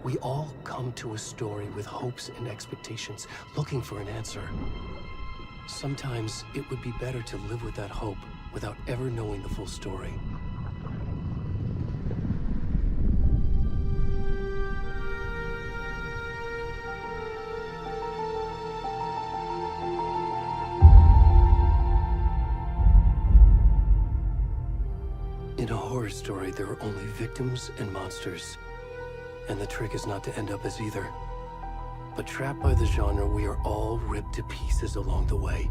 We all come to a story with hopes and expectations, looking for an answer. Sometimes it would be better to live with that hope without ever knowing the full story. In a horror story, there are only victims and monsters. And the trick is not to end up as either. But trapped by the genre, we are all ripped to pieces along the way.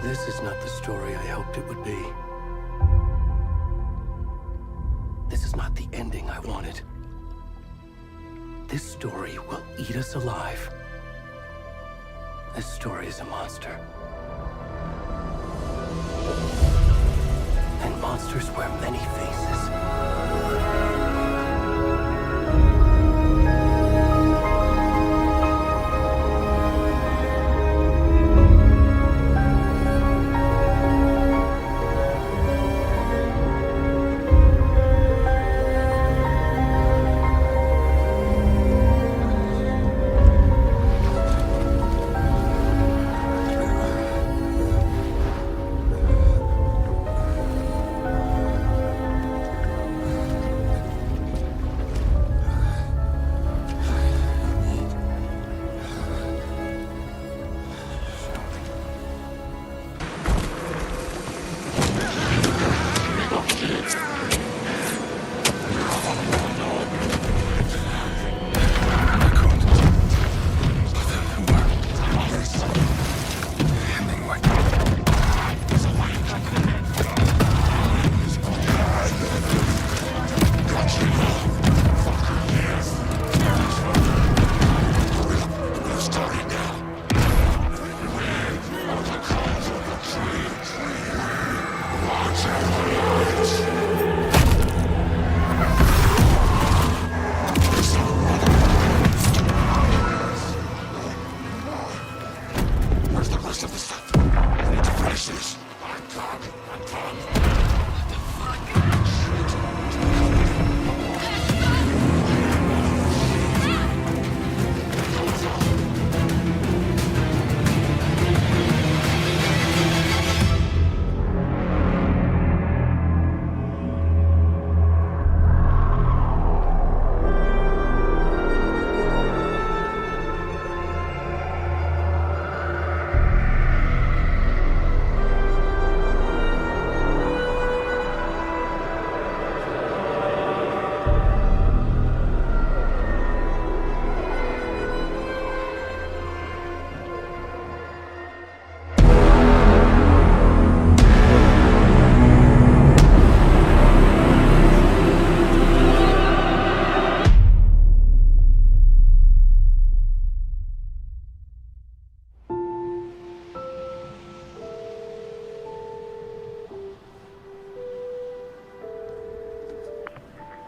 This is not the story I hoped it would be. This is not the ending I wanted. This story will eat us alive. This story is a monster. And monsters wear many faces.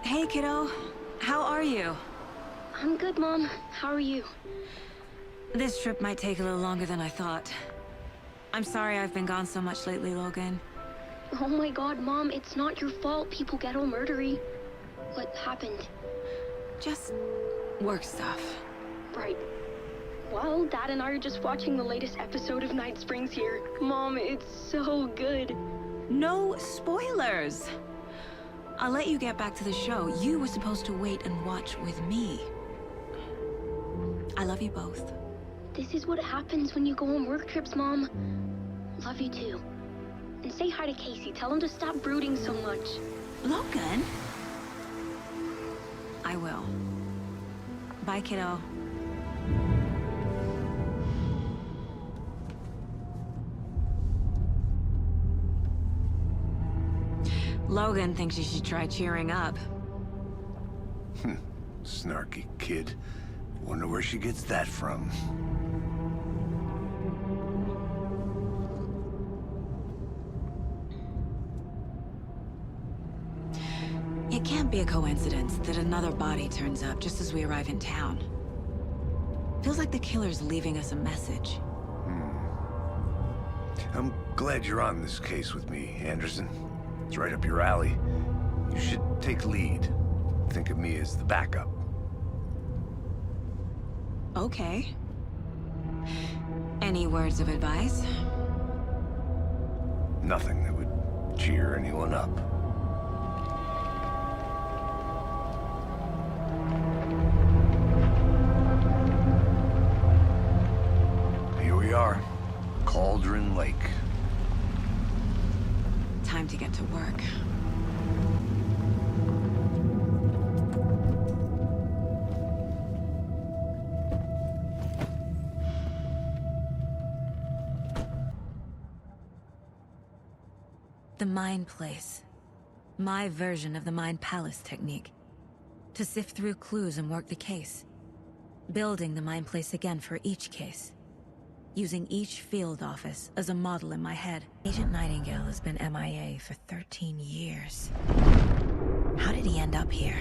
Hey, kiddo. How are you? I'm good, Mom. How are you? This trip might take a little longer than I thought. I'm sorry I've been gone so much lately, Logan. Oh my god, Mom, it's not your fault people get all murdery. What happened? Just work stuff. Right. Well, Dad and I are just watching the latest episode of Night Springs here. Mom, it's so good. No spoilers! I'll let you get back to the show. You were supposed to wait and watch with me. I love you both. This is what happens when you go on work trips, Mom. Love you too. And say hi to Casey. Tell him to stop brooding so much. Logan? I will. Bye, kiddo. Logan thinks you should try cheering up. Snarky kid. Wonder where she gets that from. It can't be a coincidence that another body turns up just as we arrive in town. Feels like the killer's leaving us a message. I'm glad you're on this case with me, Anderson. It's right up your alley. You should take lead. Think of me as the backup. Okay. Any words of advice? Nothing that would cheer anyone up. Here we are. Cauldron Lake. Time to get to work. The Mind Place. My version of the Mind Palace technique. To sift through clues and work the case. Building the Mind Place again for each case. Using each field office as a model in my head. Agent Nightingale has been MIA for 13 years. How did he end up here?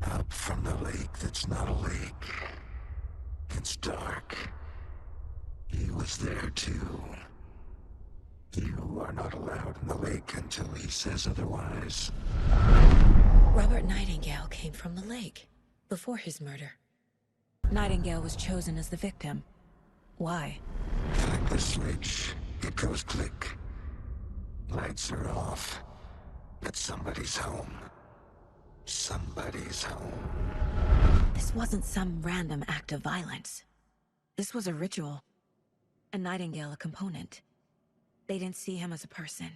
Up from the lake that's not a lake. It's dark. He was there too. You are not allowed in the lake until he says otherwise. Robert Nightingale came from the lake, before his murder. Nightingale was chosen as the victim. Why? Flick the switch, it goes click. Lights are off. But somebody's home. Somebody's home. This wasn't some random act of violence. This was a ritual. And Nightingale a component. They didn't see him as a person.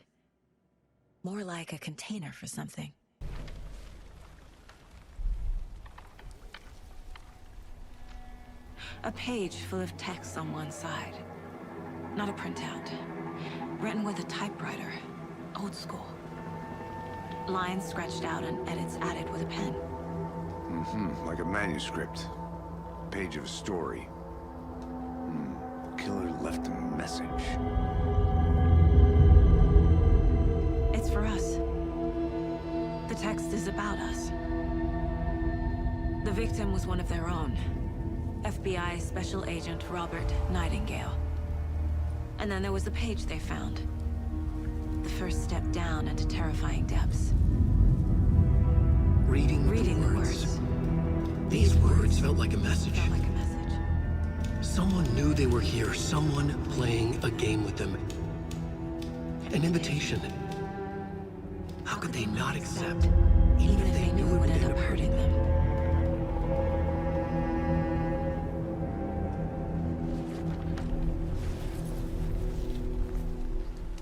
More like a container for something. A page full of text on one side. Not a printout. Written with a typewriter. Old school. Lines scratched out and edits added with a pen. Like a manuscript. Page of a story. The killer left a message. It's for us. The text is about us. The victim was one of their own. FBI Special Agent Robert Nightingale. And then there was the page they found. The first step down into terrifying depths. Reading the words. These words felt like a message. Felt like a message. Someone knew they were here. Someone playing a game with them. An invitation. How could they not accept? Even if they knew it would end up hurting them.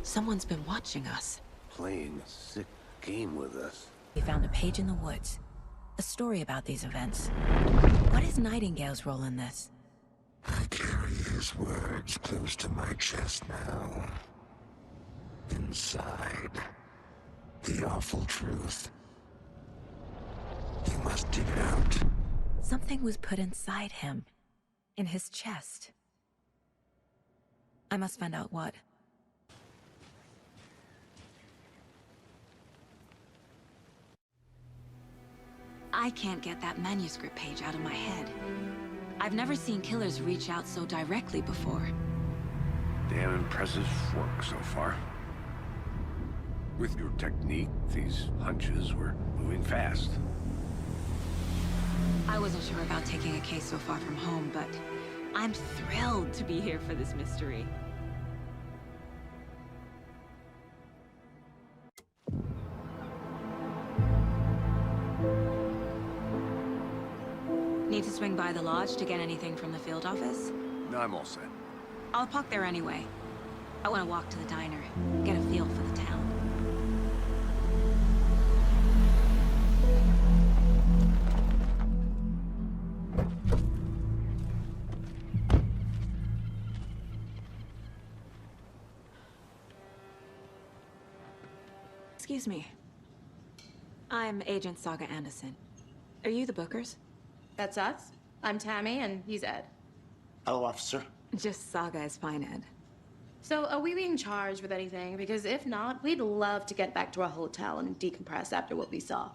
Someone's been watching us. Playing a sick game with us. We found a page in the woods. A story about these events. What is Nightingale's role in this? I carry his words close to my chest now. Inside, the awful truth. You must dig it out. Something was put inside him. In his chest. I must find out what. I can't get that manuscript page out of my head. I've never seen killers reach out so directly before. Damn impressive work so far. With your technique, these hunches were moving fast. I wasn't sure about taking a case so far from home, but I'm thrilled to be here for this mystery. Need to swing by the lodge to get anything from the field office? No, I'm all set. I'll park there anyway. I want to walk to the diner, get a feel for the town. Excuse me. I'm Agent Saga Anderson. Are you the bookers? That's us. I'm Tammy, and he's Ed. Hello, officer. Just Saga is fine, Ed. So, are we being charged with anything? Because if not, we'd love to get back to our hotel and decompress after what we saw.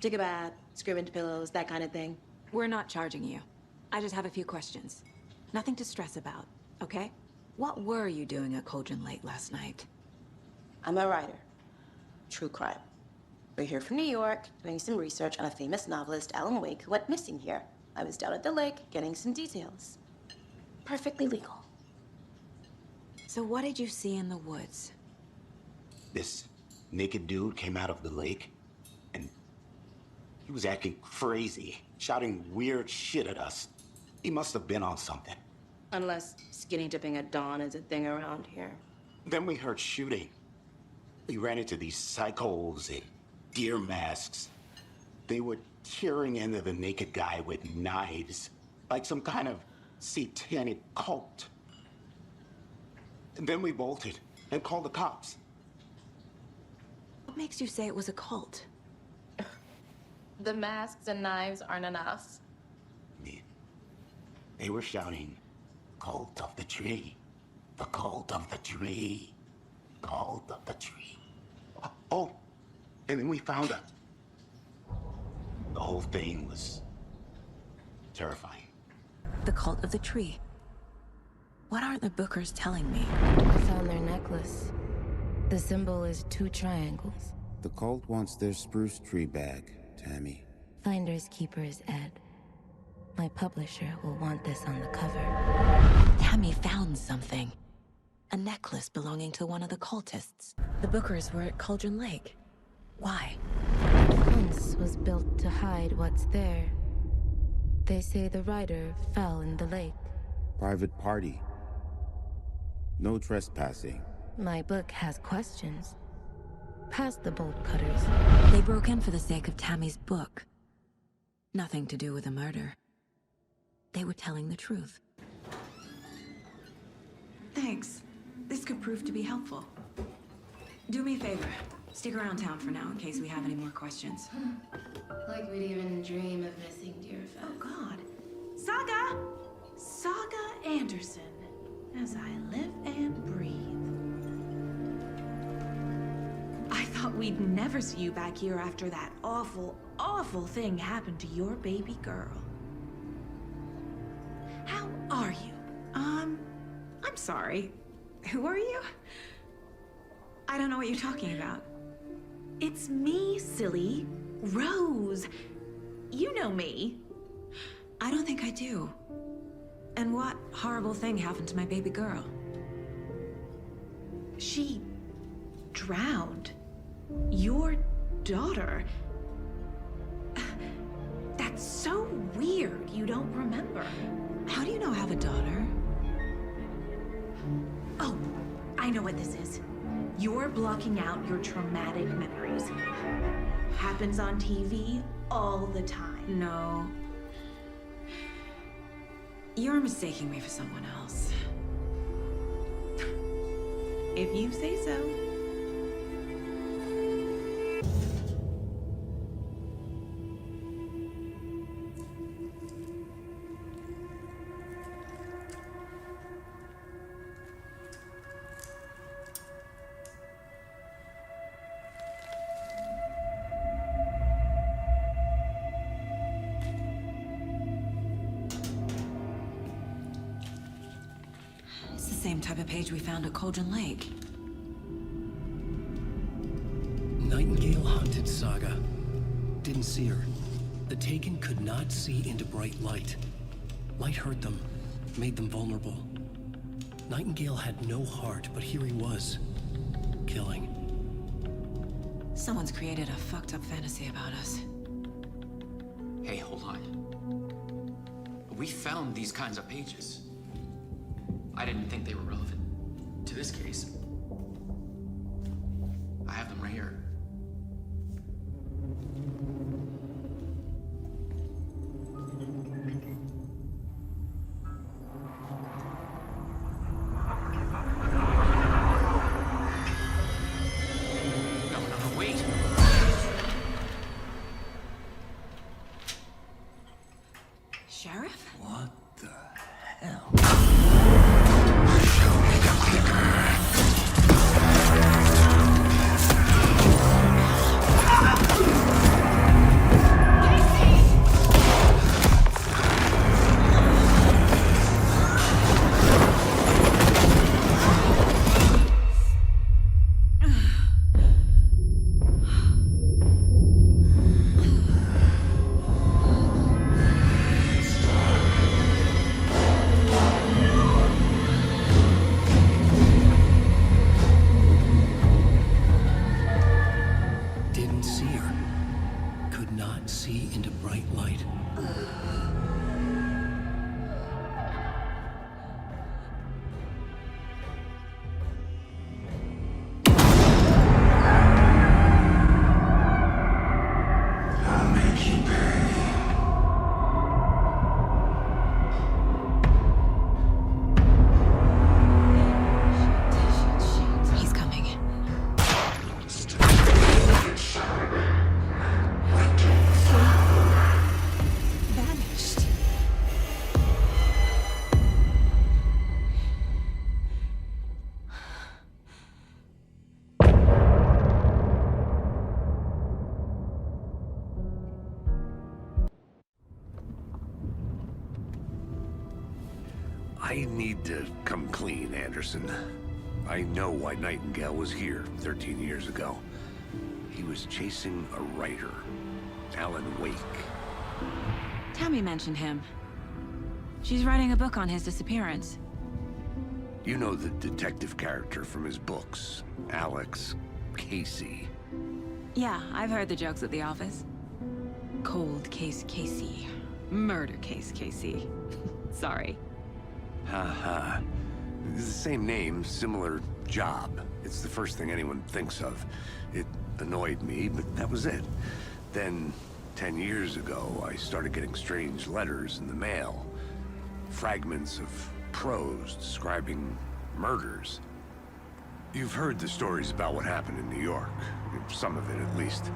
Take a bath, scream into pillows, that kind of thing. We're not charging you. I just have a few questions. Nothing to stress about, okay? What were you doing at Cauldron Lake last night? I'm a writer. True crime. We're here from New York, doing some research on a famous novelist, Alan Wake, who went missing here. I was down at the lake, getting some details. Perfectly legal. So what did you see in the woods? This naked dude came out of the lake, and he was acting crazy, shouting weird shit at us. He must have been on something. Unless skinny dipping at dawn is a thing around here. Then we heard shooting. We ran into these psychos in deer masks. They were tearing into the naked guy with knives, like some kind of satanic cult. And then we bolted and called the cops. What makes you say it was a cult? The masks and knives aren't enough. Yeah. They were shouting, "Cult of the tree, the cult of the tree, cult of the tree." Oh, and then we found out. The whole thing was terrifying. The cult of the tree. What aren't the Bookers telling me? I found their necklace. The symbol is 2 triangles. The cult wants their spruce tree back, Tammy. Finders keepers, Ed. My publisher will want this on the cover. Tammy found something. A necklace belonging to one of the cultists. The Bookers were at Cauldron Lake. Why? Once was built to hide what's there. They say the writer fell in the lake. Private party. No trespassing. My book has questions. Past the bolt cutters. They broke in for the sake of Tammy's book. Nothing to do with the murder. They were telling the truth. Thanks. This could prove to be helpful. Do me a favor. Stick around town for now in case we have any more questions. Like we'd even dream of missing dear Fez. Oh, God. Saga! Saga Anderson. As I live and breathe. I thought we'd never see you back here after that awful, awful thing happened to your baby girl. How are you? I'm sorry. Who are you? I don't know what you're talking about. It's me, silly. Rose. You know me. I don't think I do. And what horrible thing happened to my baby girl? She drowned. Your daughter. That's so weird you don't remember. How do you know I have a daughter? Oh, I know what this is. You're blocking out your traumatic memories. Happens on TV all the time. No. You're mistaking me for someone else. If you say so. It's the same type of page we found at Cauldron Lake. Nightingale hunted Saga. Didn't see her. The Taken could not see into bright light. Light hurt them, made them vulnerable. Nightingale had no heart, but here he was, killing. Someone's created a fucked up fantasy about us. Hey, hold on. We found these kinds of pages. I didn't think they were relevant to this case. I have them right here. No, wait. Sheriff? What the hell? I need to come clean, Anderson. I know why Nightingale was here 13 years ago. He was chasing a writer, Alan Wake. Tammy mentioned him. She's writing a book on his disappearance. You know the detective character from his books, Alex Casey. Yeah, I've heard the jokes at the office. Cold case Casey. Murder case Casey. Sorry. Haha. It's the same name, similar job. It's the first thing anyone thinks of. It annoyed me, but that was it. Then, 10 years ago, I started getting strange letters in the mail. Fragments of prose describing murders. You've heard the stories about what happened in New York. Some of it, at least.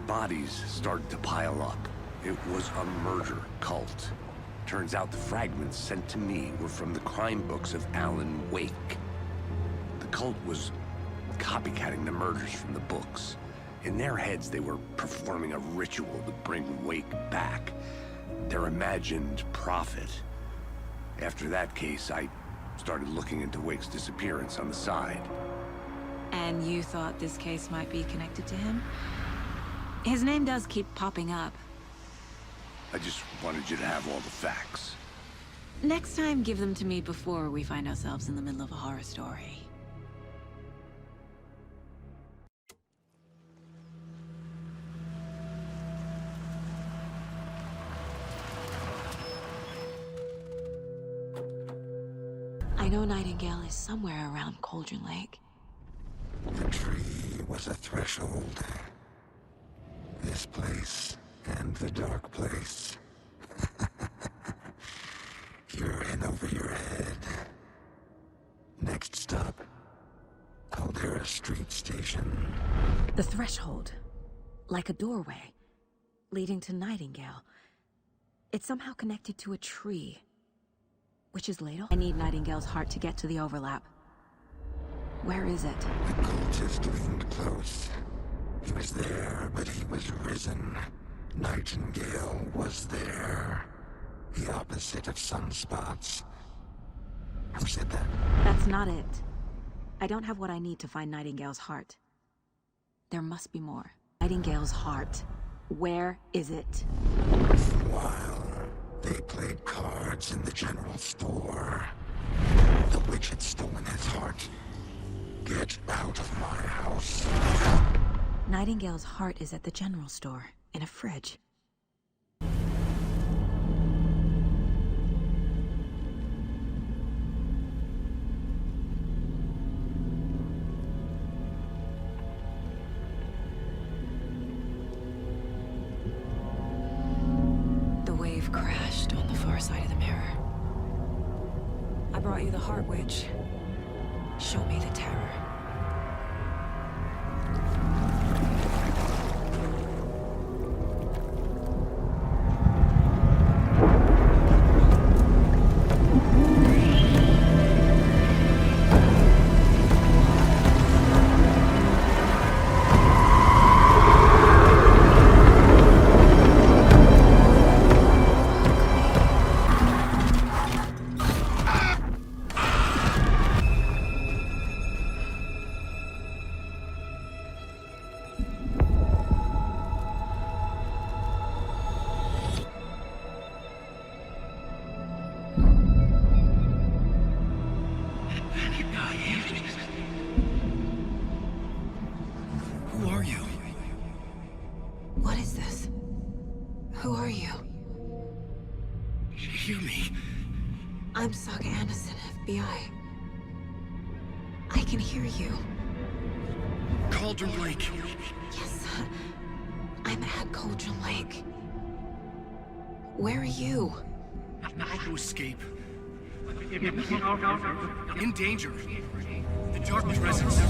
Bodies started to pile up. It was a murder cult. Turns out the fragments sent to me were from the crime books of Alan Wake. The cult was copycatting the murders from the books. In their heads, they were performing a ritual to bring Wake back. Their imagined prophet. After that case, I started looking into Wake's disappearance on the side. And you thought this case might be connected to him? His name does keep popping up. I just wanted you to have all the facts. Next time, give them to me before we find ourselves in the middle of a horror story. I know Nightingale is somewhere around Cauldron Lake. The tree was a threshold. This place and the dark place. You're in over your head. Next stop, Caldera Street Station. The threshold. Like a doorway. Leading to Nightingale. It's somehow connected to a tree. Which is Ladle? I need Nightingale's heart to get to the overlap. Where is it? The cultist leaned close. He was there, but he was risen. Nightingale was there. The opposite of sunspots. Who said that? That's not it. I don't have what I need to find Nightingale's heart. There must be more. Nightingale's heart. Where is it? While they played cards in the general store, the witch had stolen his heart. Get out of my house. Nightingale's heart is at the general store, in a fridge. The wave crashed on the far side of the mirror. I brought you the heart, witch. Show me the terror. Who are you? What is this? Who are you? Hear me. I'm Saga Anderson, FBI. I can hear you. Cauldron Lake. Yes, I'm at Cauldron Lake. Where are you? To escape. In danger. The dark presence.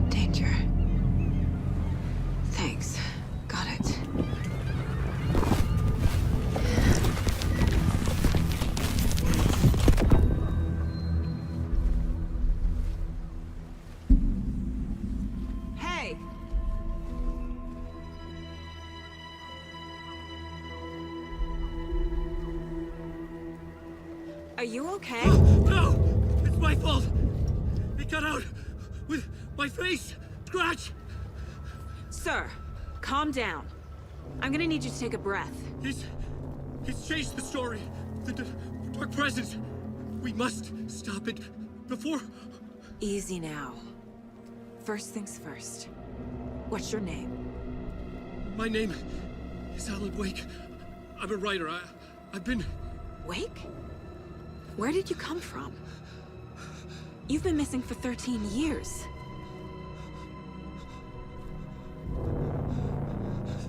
Danger. Thanks. Got it. Hey! Are you okay? No! It's my fault! It got out with my face! Scratch! Sir, calm down. I'm gonna need you to take a breath. He's changed the story. The dark presence. We must stop it before... Easy now. First things first. What's your name? My name is Alan Wake. I'm a writer. I've been... Wake? Where did you come from? You've been missing for 13 years.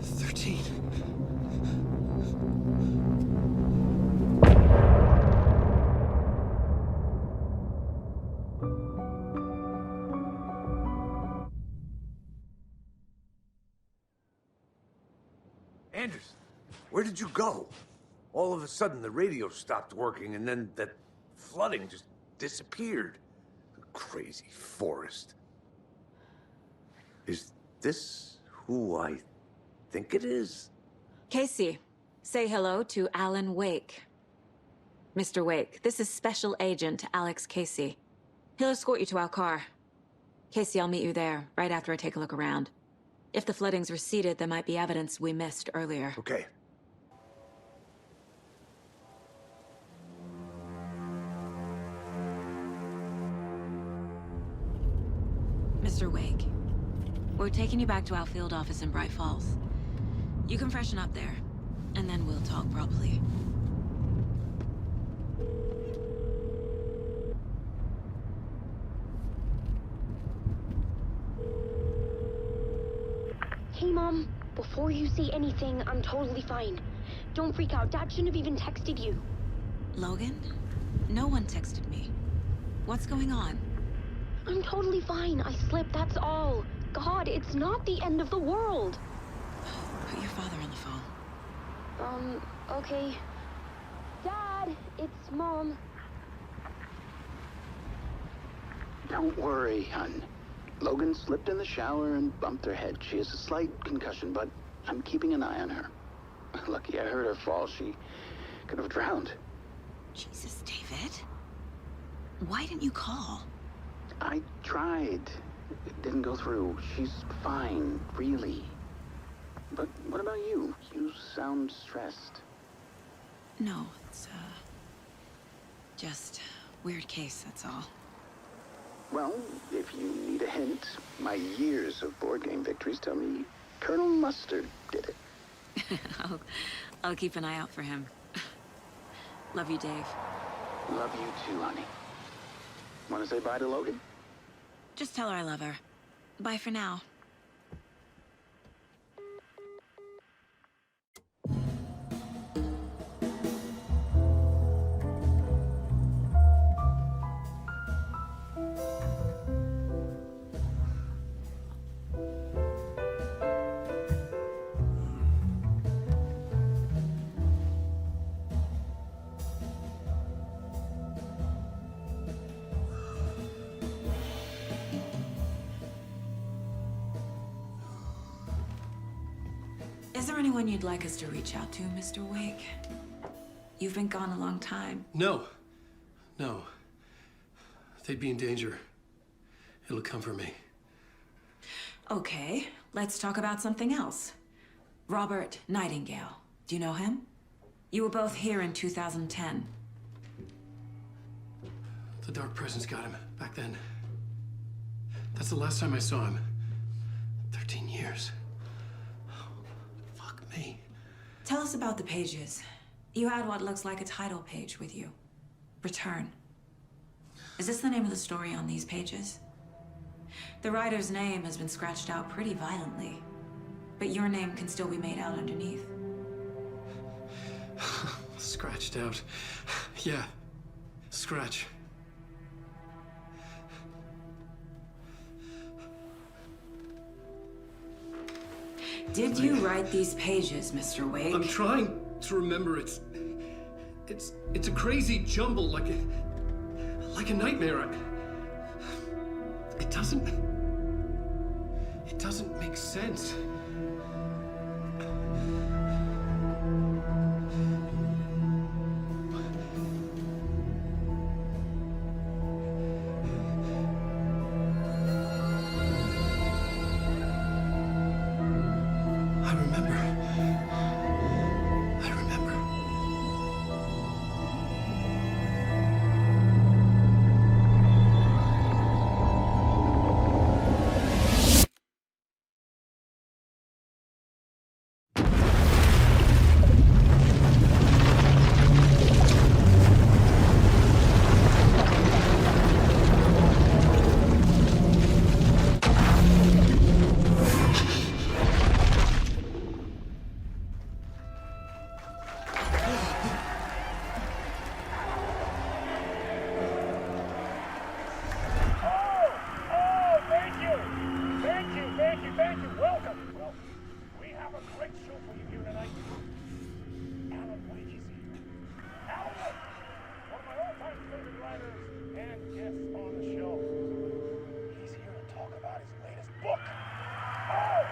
13. Anderson, where did you go? All of a sudden, the radio stopped working, and then that flooding just disappeared. Crazy forest. Is this who I think it is? Casey, say hello to Alan Wake. Mr. Wake, this is Special Agent Alex Casey. He'll escort you to our car. Casey, I'll meet you there, right after I take a look around. If the flooding's receded, there might be evidence we missed earlier. Okay. Mr. Wake, we're taking you back to our field office in Bright Falls. You can freshen up there, and then we'll talk properly. Hey, Mom. Before you say anything, I'm totally fine. Don't freak out. Dad shouldn't have even texted you. Logan? No one texted me. What's going on? I'm totally fine. I slipped, that's all. God, it's not the end of the world. Put your father on the phone. Okay. Dad, it's Mom. Don't worry, hon. Logan slipped in the shower and bumped her head. She has a slight concussion, but I'm keeping an eye on her. Lucky I heard her fall. She could have drowned. Jesus, David. Why didn't you call? I tried. It didn't go through. She's fine, really. But what about you? You sound stressed. No, it's, just weird case, that's all. Well, if you need a hint, my years of board game victories tell me Colonel Mustard did it. I'll keep an eye out for him. Love you, Dave. Love you too, honey. Want to say bye to Logan? Just tell her I love her. Bye for now. Is there anyone you'd like us to reach out to, Mr. Wake? You've been gone a long time. No. No. They'd be in danger. It'll come for me. Okay, let's talk about something else. Robert Nightingale. Do you know him? You were both here in 2010. The Dark Presence got him back then. That's the last time I saw him. 13 years. Fuck me. Tell us about the pages. You had what looks like a title page with you. Return. Is this the name of the story on these pages? The writer's name has been scratched out pretty violently, but your name can still be made out underneath. Scratched out. Yeah. Scratch. Did you write these pages, Mr. Wake? I'm trying to remember. It's a crazy jumble, like a nightmare. It doesn't make sense. have a great show for you here tonight. Alan Wake is here. Alan Wake, one of my all-time favorite writers and guests on the show. He's here to talk about his latest book. Oh!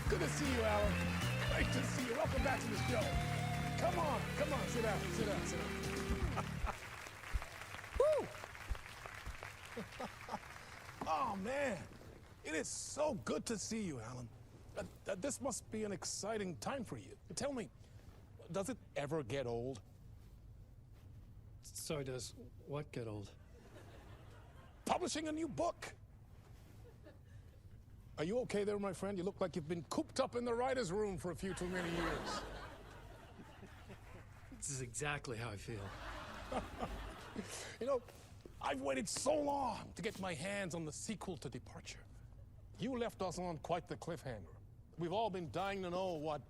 Good to see you, Alan. Great to see you. Welcome back to the show. Come on, sit down. Woo! Oh, man. It is so good to see you, Alan. This must be an exciting time for you. Tell me, does it ever get old? So does what get old? Publishing a new book. Are you okay there, my friend? You look like you've been cooped up in the writer's room for a few too many years. This is exactly how I feel. You know, I've waited so long to get my hands on the sequel to Departure. You left us on quite the cliffhanger. We've all been dying to know what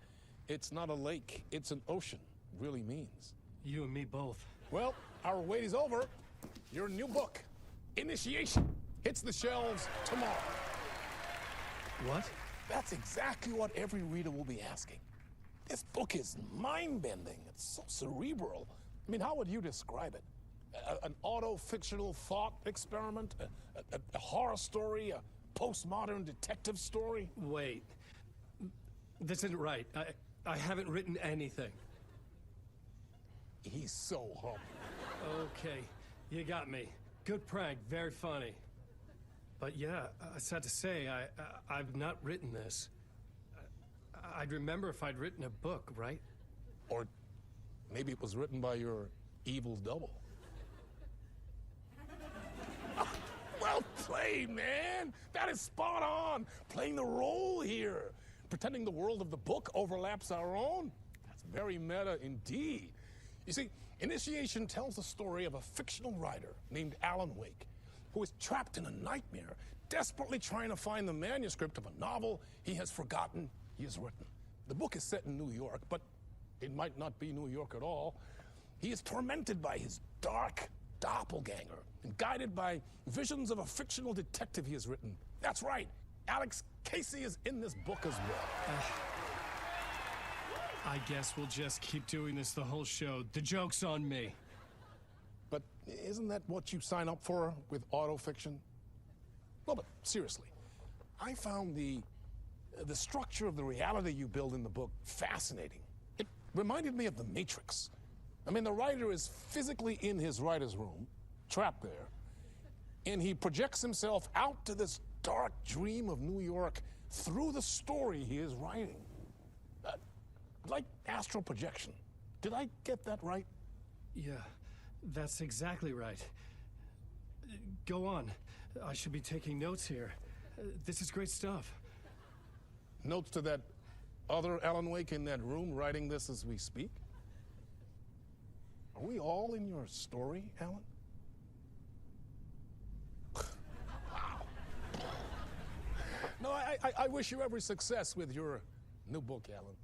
"it's not a lake, it's an ocean" really means. You and me both. Well, our wait is over. Your new book, Initiation, hits the shelves tomorrow. What? That's exactly what every reader will be asking. This book is mind-bending. It's so cerebral. I mean, how would you describe it? An auto-fictional thought experiment? A horror story? A postmodern detective story? Wait. This isn't right. I haven't written anything. He's so humble. Okay, you got me. Good prank, very funny. But yeah, sad to say, I've not written this. I'd remember if I'd written a book, right? Or maybe it was written by your evil double. Well played, man! That is spot on! Playing the role here. Pretending the world of the book overlaps our own. That's very meta indeed. You see, Initiation tells the story of a fictional writer named Alan Wake, who is trapped in a nightmare, desperately trying to find the manuscript of a novel he has forgotten he has written. The book is set in New York, but it might not be New York at all. He is tormented by his dark doppelganger and guided by visions of a fictional detective he has written. That's right, Alex Casey is in this book as well. I guess we'll just keep doing this the whole show. The joke's on me. But isn't that what you sign up for with autofiction? No, but seriously, I found the structure of the reality you build in the book fascinating. It reminded me of The Matrix. I mean, the writer is physically in his writer's room, trapped there, and he projects himself out to this dark dream of New York through the story he is writing. Like astral projection. Did I get that right? Yeah, that's exactly right. Go on. I should be taking notes here. This is great stuff. Notes to that other Alan Wake in that room writing this as we speak? Are we all in your story, Alan? Wow. No, I wish you every success with your new book, Alan.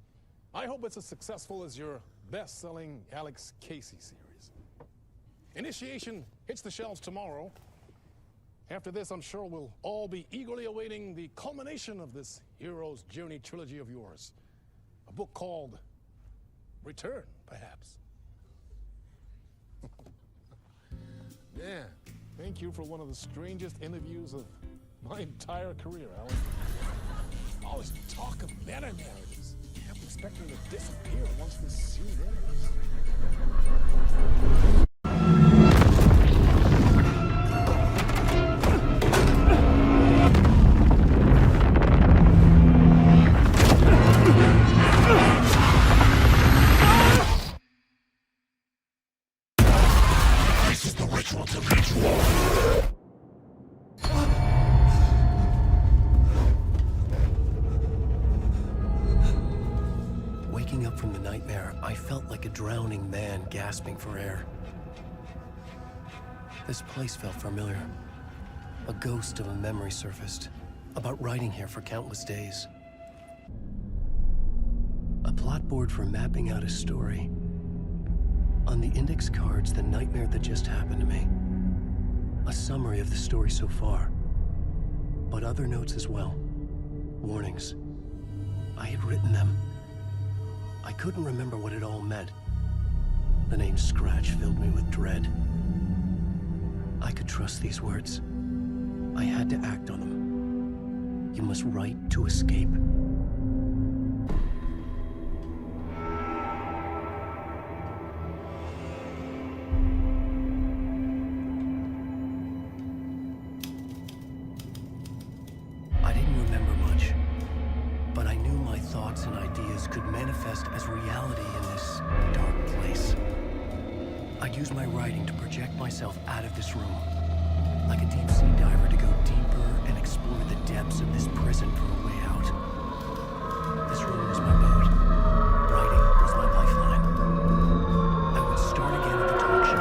I hope it's as successful as your best-selling Alex Casey series. Initiation hits the shelves tomorrow. After this, I'm sure we'll all be eagerly awaiting the culmination of this hero's journey trilogy of yours. A book called Return, perhaps. Yeah, thank you for one of the strangest interviews of my entire career, Alan. All this talk of meta-narratives. I'm expecting to disappear once this scene ends. This is the ritual to ritual. Waking up from the nightmare, I felt like a drowning man gasping for air. This place felt familiar. A ghost of a memory surfaced about writing here for countless days. A plot board for mapping out a story. On the index cards, the nightmare that just happened to me. A summary of the story so far, but other notes as well. Warnings. I had written them. I couldn't remember what it all meant. The name Scratch filled me with dread. I could trust these words. I had to act on them. You must write to escape. I didn't remember much, but I knew my thoughts and ideas could manifest as reality in this dark place. I'd use my writing to project myself out of this room, like a deep-sea diver to go deeper and explore the depths of this prison for a way out. This room was my boat. Writing was my lifeline. I would start again at the talk show.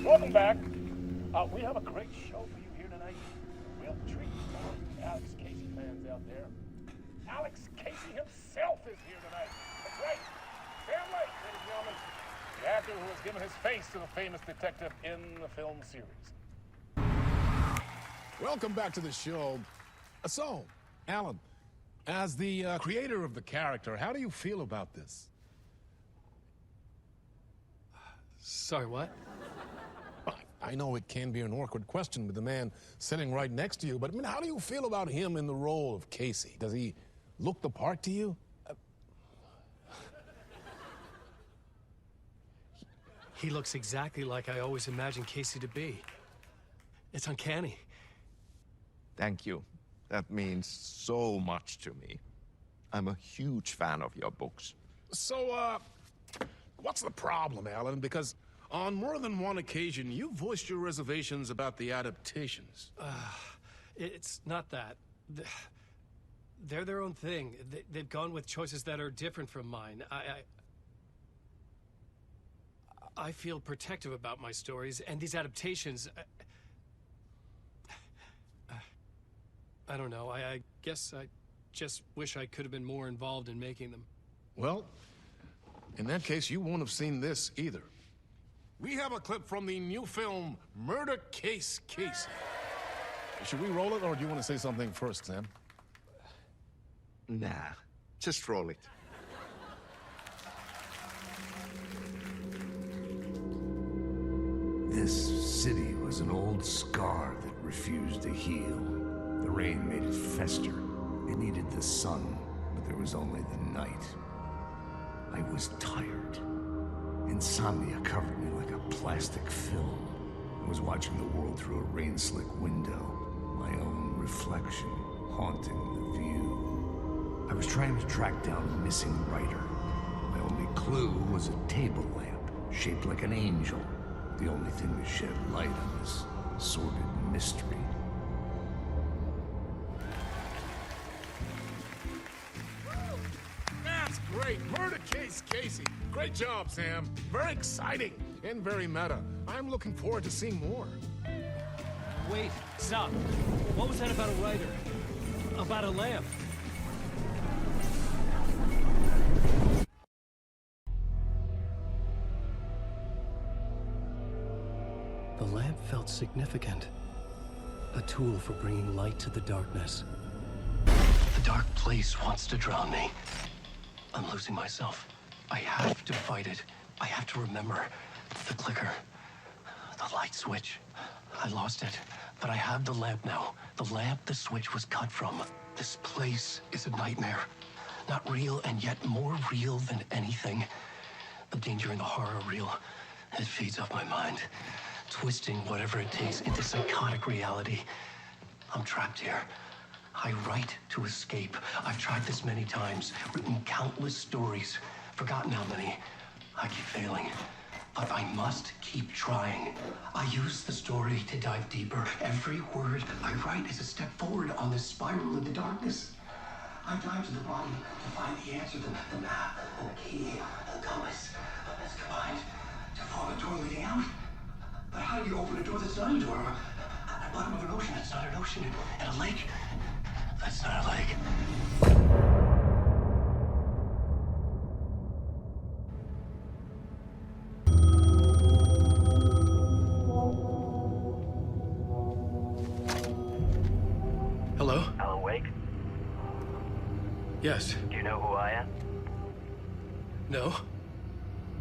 Welcome back. We have a great show for you here tonight. We have a treat for Alex Casey fans out there. Alex Casey himself is here tonight. That's right. Sam Lake, ladies and gentlemen. The actor who has given his face to the famous detective in the film series. Welcome back to the show. So, Alan, as the creator of the character, how do you feel about this? Sorry, what? I know it can be an awkward question with the man sitting right next to you, but I mean, how do you feel about him in the role of Casey? Does he look the part to you? He looks exactly like I always imagined Casey to be. It's uncanny. Thank you. That means so much to me. I'm a huge fan of your books. So, what's the problem, Alan? Because on more than one occasion, you voiced your reservations about the adaptations. It's not that. They're their own thing. They've gone with choices that are different from mine. I feel protective about my stories, and these adaptations... I don't know. I guess I just wish I could have been more involved in making them. Well, in that case, you won't have seen this either. We have a clip from the new film, Murder Case Casey. Should we roll it, or do you want to say something first, Sam? Nah, just roll it. This city was an old scar that refused to heal. The rain made it fester. It needed the sun, but there was only the night. I was tired. Insomnia covered me like a plastic film. I was watching the world through a rain-slick window, my own reflection haunting the view. I was trying to track down a missing writer. My only clue was a table lamp, shaped like an angel. The only thing to shed light on this sordid mystery. That's great! Murder Case Casey! Great job, Sam. Very exciting and very meta. I'm looking forward to seeing more. Wait, stop. What was that about a writer? About a lamp? The lamp felt significant. A tool for bringing light to the darkness. The dark place wants to drown me. I'm losing myself. I have to fight it. I have to remember. The clicker. The light switch. I lost it. But I have the lamp now. The lamp the switch was cut from. This place is a nightmare. Not real, and yet more real than anything. The danger and the horror real. It feeds off my mind. Twisting whatever it takes into psychotic reality. I'm trapped here. I write to escape. I've tried this many times, written countless stories, forgotten how many. I keep failing, but I must keep trying. I use the story to dive deeper. Every word I write is a step forward on this spiral into darkness. I dive to the bottom to find the answer, the map, and the key, and the compass. That's combined to form a door leading out. But how do you open a door that's not a door? At the bottom of an ocean, that's not an ocean. And a lake, that's not a lake. Hello? Alan Wake? Yes. Do you know who I am? No.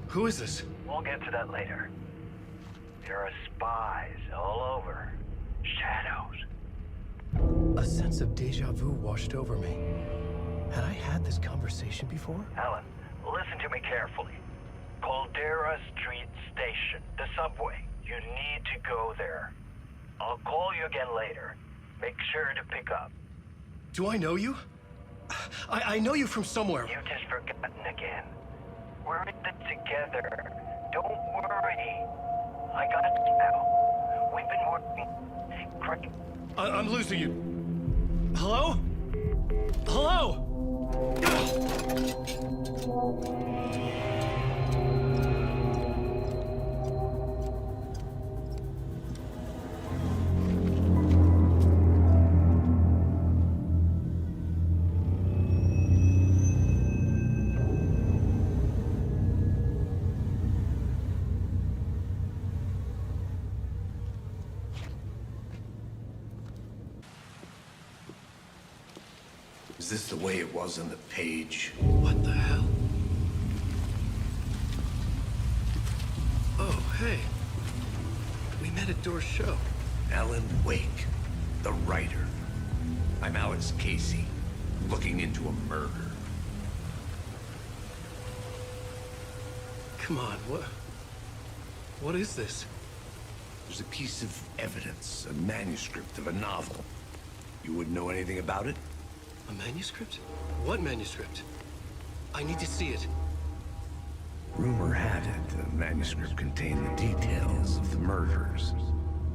Who is this? We'll get to that later. There are spies all over. Shadows. A sense of deja vu washed over me. Had I had this conversation before? Alan, listen to me carefully. Caldera Street Station, the subway. You need to go there. I'll call you again later. Make sure to pick up. Do I know you? I know you from somewhere. You've just forgotten again. We're in it together. Don't worry. I got it now. We've been working great. I'm losing you. Hello? Hello? Is this the way it was on the page? What the hell? Oh, hey. We met at Door's show. Alan Wake, the writer. I'm Alex Casey, looking into a murder. Come on, what is this? There's a piece of evidence, a manuscript of a novel. You wouldn't know anything about it? A manuscript? What manuscript? I need to see it. Rumor had it the manuscript contained the details of the murders.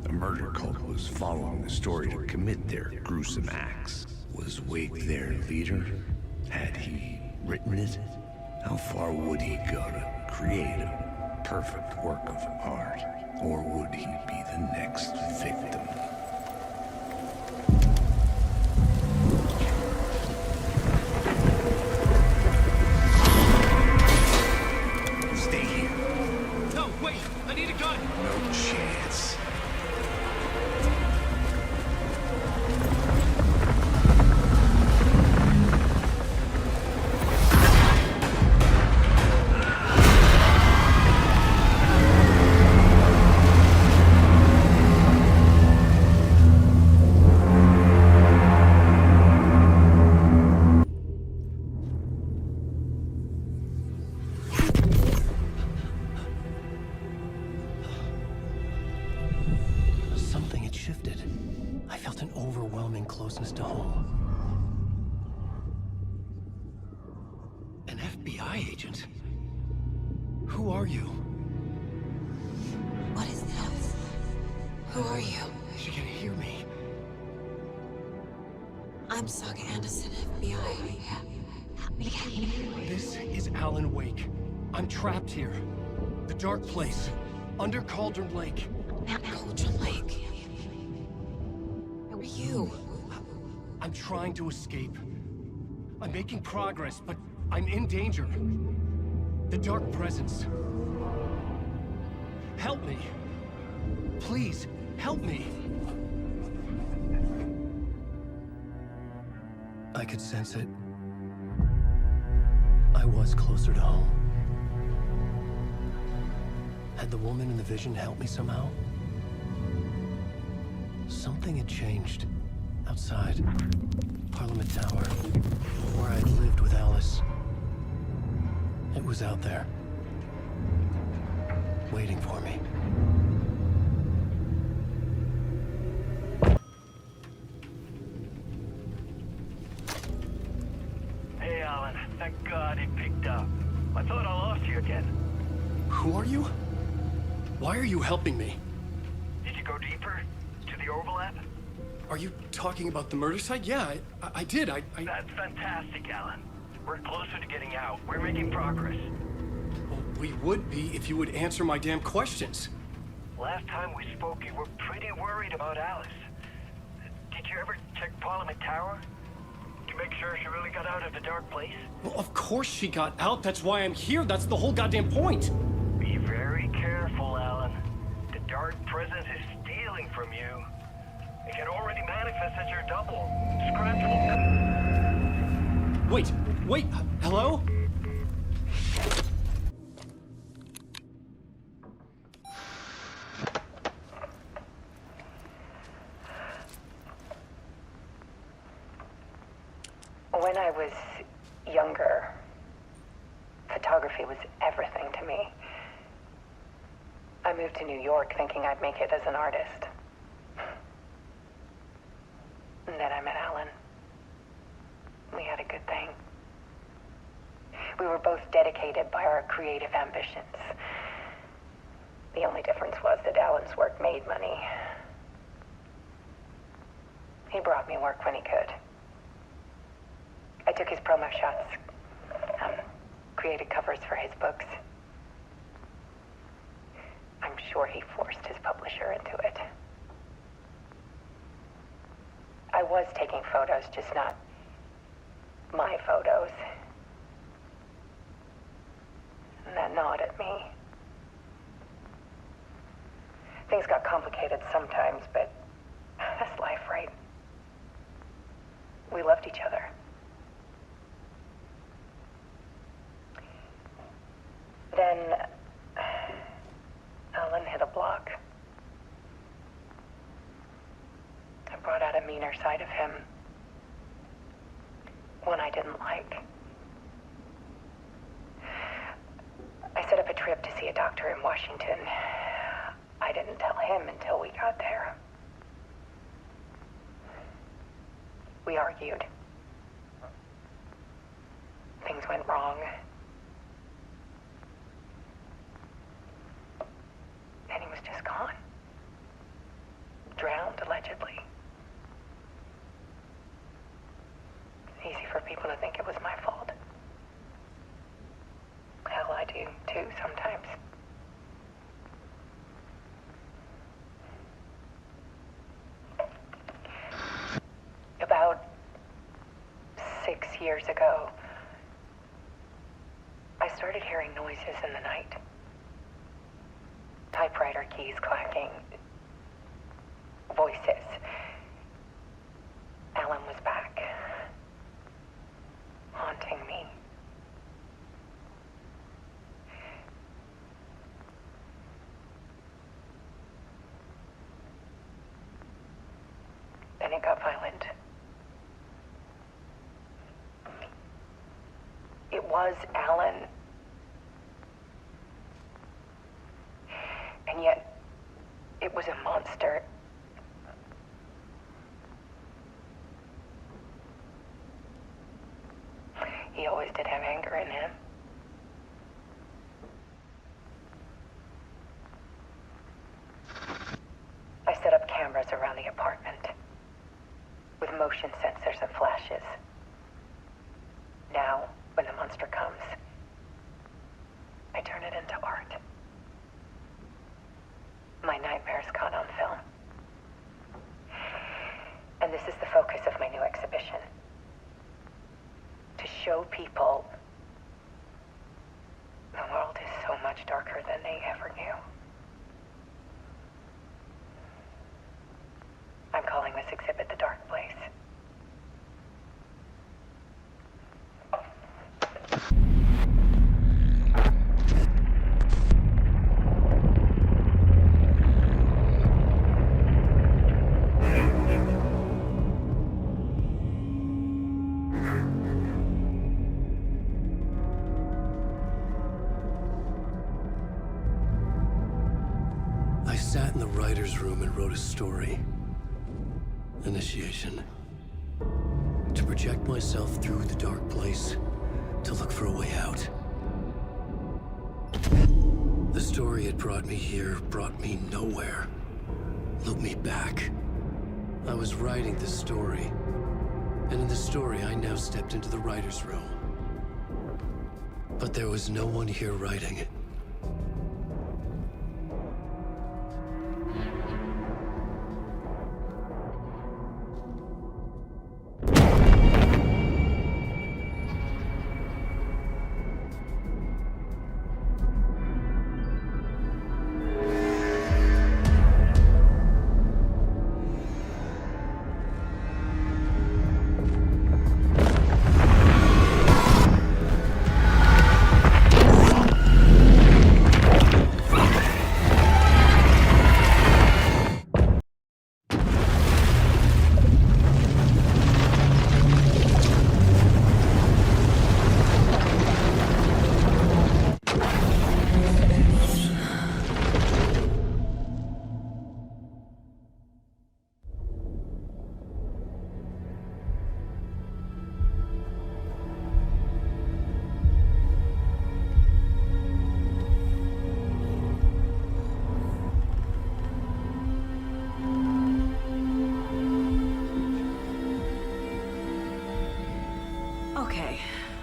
A murder cult was following the story to commit their gruesome acts. Was Wake their leader? Had he written it? How far would he go to create a perfect work of art? Or would he be the next victim? I need a gun! No chance. Closeness to home. An FBI agent? Who are you? What is this? Who are you? She can hear me. I'm Saga Anderson, FBI. This is Alan Wake. I'm trapped here. The dark place. Under Cauldron Lake. Cauldron Lake? Who are you? I'm trying to escape. I'm making progress, but I'm in danger. The dark presence. Help me. Please, help me. I could sense it. I was closer to home. Had the woman in the vision helped me somehow? Something had changed. Outside. Parliament Tower. Where I'd lived with Alice. It was out there. Waiting for me. Thank God it picked up. I thought I lost you again. Who are you? Why are you helping me? Did you go deeper? To the overlap? Are you talking about the murder site? Yeah, I did. That's fantastic, Alan. We're closer to getting out. We're making progress. Well, we would be if you would answer my damn questions. Last time we spoke, you were pretty worried about Alice. Did you ever check Parliament Tower? To make sure she really got out of the dark place? Well, of course she got out. That's why I'm here. That's the whole goddamn point. Be very careful, Alan. The dark presence is stealing from you. It can already manifest as your double. Wait, hello? When I was younger, photography was everything to me. I moved to New York thinking I'd make it as an artist. And then I met Alan. We had a good thing. We were both dedicated by our creative ambitions. The only difference was that Alan's work made money. He brought me work when he could. I took his promo shots, created covers for his books. I'm sure he forced his publisher into it. I was taking photos, just not my photos. And that gnawed at me. Things got complicated sometimes, but that's life, right? We loved each other. Then Alan hit a block. I brought out a meaner side of him. One I didn't like. I set up a trip to see a doctor in Washington. I didn't tell him until we got there. We argued. Things went wrong. And he was just gone. Drowned, allegedly. It's easy for people to think it was my fault. Hell, I do, too, sometimes. About 6 years ago, I started hearing noises in the night. Typewriter keys clacking. Voices. Alan was back. Haunting me. Then it got violent. It was Alan. And yet, it was a monster. He always did have anger in him. I set up cameras around the apartment with motion sensors and flashes. Now, when the monster comes, I turn it into art. My nightmares caught on film. And this is the focus of my new exhibition. To show people the world is so much darker than they ever knew. I'm calling this exhibit The Dark Place. I sat in the writer's room and wrote a story. Initiation. To project myself through the dark place, to for a way out. The story had brought me here, brought me nowhere. Look me back. I was writing the story. And in the story, I now stepped into the writer's room. But there was no one here writing it.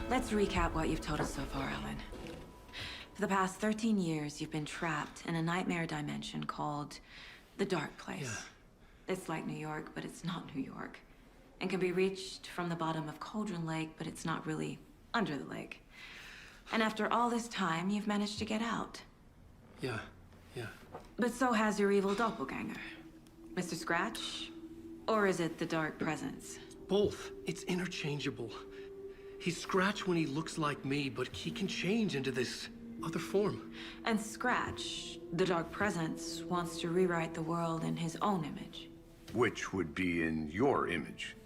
Let's recap what you've told us so far, Alan. For the past 13 years, you've been trapped in a nightmare dimension called the Dark Place. Yeah. It's like New York, but it's not New York. And can be reached from the bottom of Cauldron Lake, but it's not really under the lake. And after all this time, you've managed to get out. Yeah. But so has your evil doppelganger. Mr. Scratch? Or is it the Dark Presence? Both. It's interchangeable. He's Scratch when he looks like me, but he can change into this other form. And Scratch, the Dark Presence, wants to rewrite the world in his own image. Which would be in your image,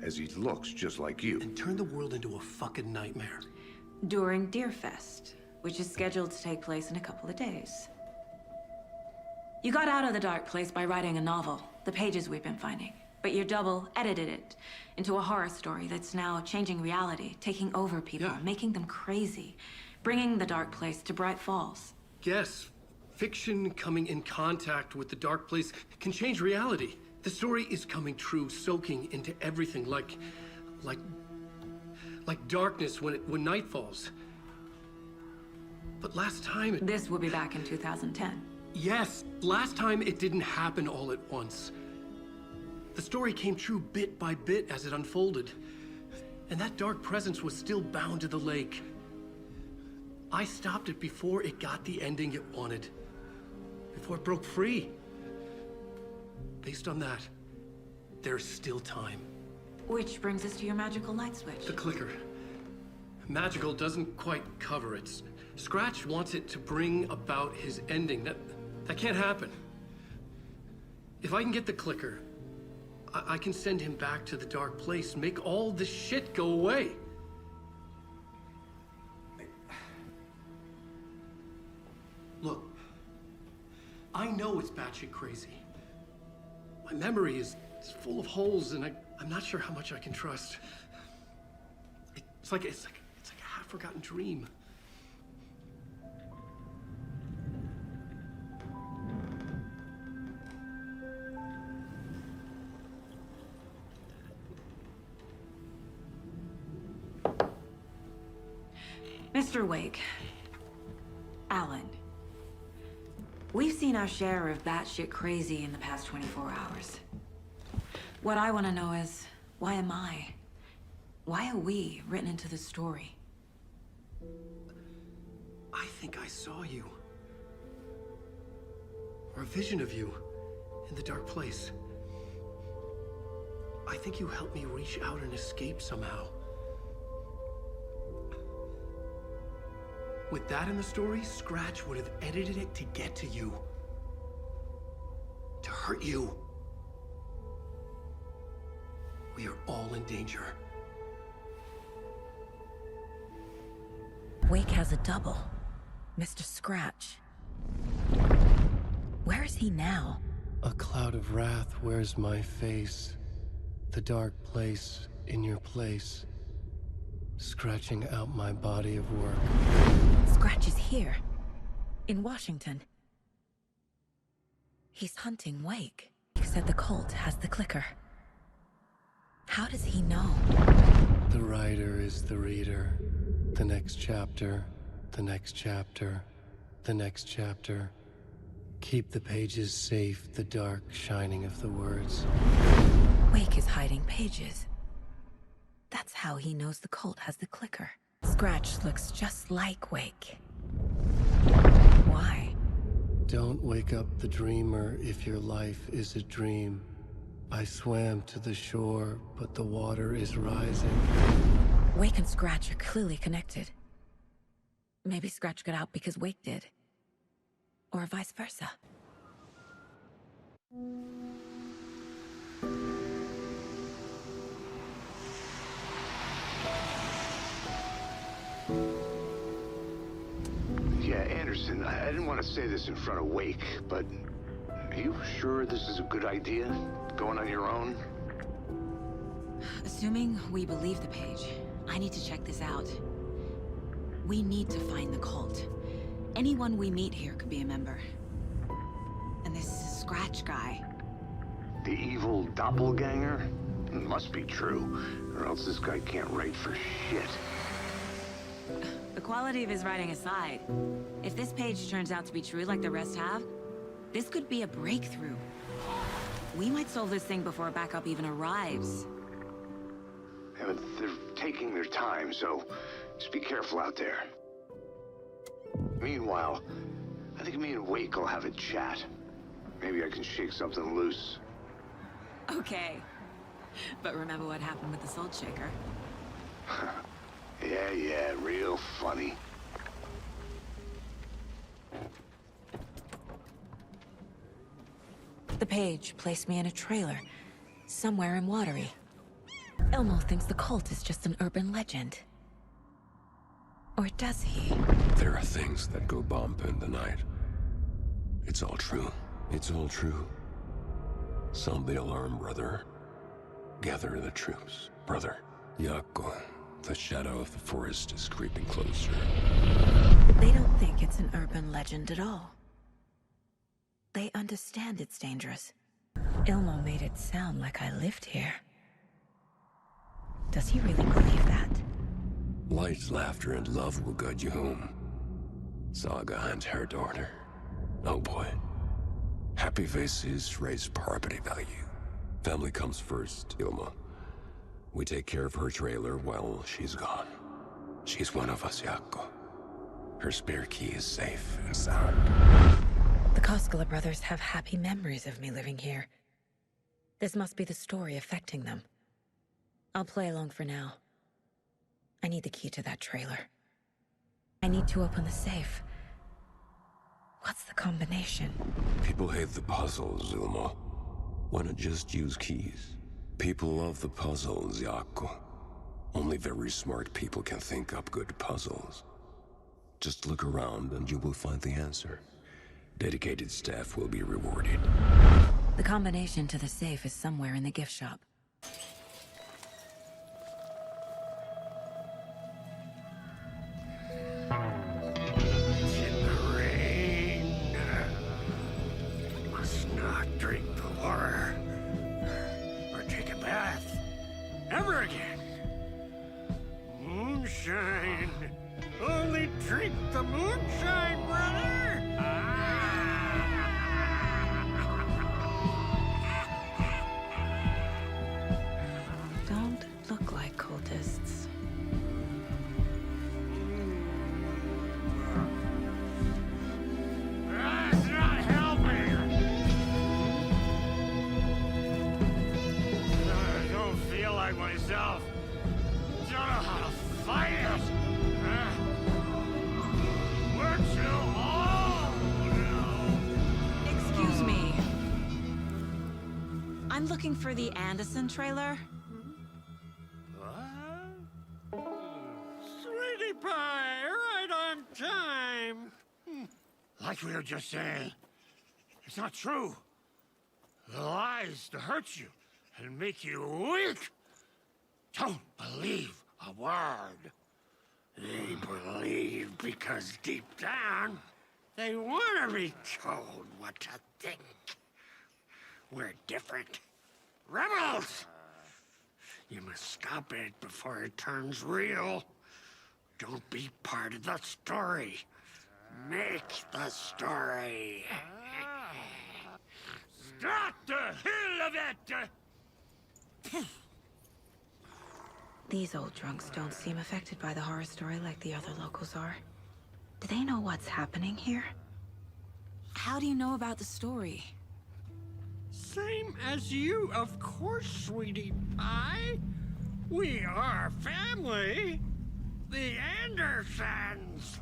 as he looks just like you. And turn the world into a fucking nightmare. During Deerfest, which is scheduled to take place in a couple of days. You got out of the Dark Place by writing a novel, the pages we've been finding. But your double edited it into a horror story that's now changing reality, taking over people, making them crazy, bringing the Dark Place to Bright Falls. Yes, fiction coming in contact with the Dark Place can change reality. The story is coming true, soaking into everything like darkness when night falls. But last time This will be back in 2010. Yes, last time it didn't happen all at once. The story came true bit by bit as it unfolded. And that dark presence was still bound to the lake. I stopped it before it got the ending it wanted. Before it broke free. Based on that, there's still time. Which brings us to your magical light switch. The clicker. Magical doesn't quite cover it. Scratch wants it to bring about his ending. That can't happen. If I can get the clicker, I can send him back to the Dark Place, make all this shit go away. Look, I know it's batshit crazy. My memory is full of holes, and I'm not sure how much I can trust. It's like a half-forgotten dream. Mr. Wake, Alan, we've seen our share of batshit crazy in the past 24 hours. What I want to know is, why am I? Why are we written into the story? I think I saw you. Or a vision of you in the Dark Place. I think you helped me reach out and escape somehow. With that in the story, Scratch would have edited it to get to you. To hurt you. We are all in danger. Wake has a double. Mr. Scratch. Where is he now? A cloud of wrath wears my face. The Dark Place in your place. scratching out my body of work. Scratch is here, in Washington. He's hunting Wake. He said the cult has the clicker. How does he know? The writer is the reader. The next chapter, the next chapter, the next chapter. Keep the pages safe, the dark shining of the words. Wake is hiding pages. That's how he knows the cult has the clicker. Scratch looks just like Wake. Why? Don't wake up the dreamer if your life is a dream. I swam to the shore, but the water is rising. Wake and Scratch are clearly connected. Maybe Scratch got out because Wake did. Or vice versa. Yeah, Anderson, I didn't want to say this in front of Wake, but are you sure this is a good idea? Going on your own? Assuming we believe the page, I need to check this out. We need to find the cult. Anyone we meet here could be a member. And this Scratch guy. The evil doppelganger? It must be true, or else this guy can't write for shit. The quality of his writing aside, if this page turns out to be true like the rest have, this could be a breakthrough. We might solve this thing before backup even arrives. Yeah, but they're taking their time, so just be careful out there. Meanwhile, I think me and Wake will have a chat. Maybe I can shake something loose. Okay. But remember what happened with the Salt Shaker? Yeah, real funny. The page placed me in a trailer, somewhere in Watery. Elmo thinks the cult is just an urban legend. Or does he? There are things that go bump in the night. It's all true. It's all true. Sound the alarm, brother. Gather the troops, brother. Yako, the shadow of the forest is creeping closer. They don't think it's an urban legend at all. They understand it's dangerous. Ilmo made it sound like I lived here. Does he really believe that? Light, laughter, and love will guide you home. Saga and her daughter. Oh boy. Happy faces raise property value. Family comes first, Ilma. We take care of her trailer while she's gone. She's one of us, Yako. Her spare key is safe and sound. The Koskela brothers have happy memories of me living here. This must be the story affecting them. I'll play along for now. I need the key to that trailer. I need to open the safe. What's the combination? People hate the puzzles, Ilma. Why not just use keys? People love the puzzles, Yako. Only very smart people can think up good puzzles. Just look around and you will find the answer. Dedicated staff will be rewarded. The combination to the safe is somewhere in the gift shop. In the rain. Must not drink the water. Or take a bath. Ever again. Moonshine. Only drink the moonshine, brother! Don't look like cultists. That's not helping! I don't feel like myself. Don't know how to fight it! We're too old now! Excuse me. I'm looking for the Anderson trailer. Sweetie pie, right on time. Like we were just saying, it's not true. The lies to hurt you and make you weak. Don't believe a word. They believe because deep down, they want to be told what to think. We're different. Rebels! You must stop it before it turns real. Don't be part of the story. Make the story. Stop the hell of it! These old drunks don't seem affected by the horror story like the other locals are. Do they know what's happening here? How do you know about the story? Same as you, of course, sweetie pie. We are family. The Andersons.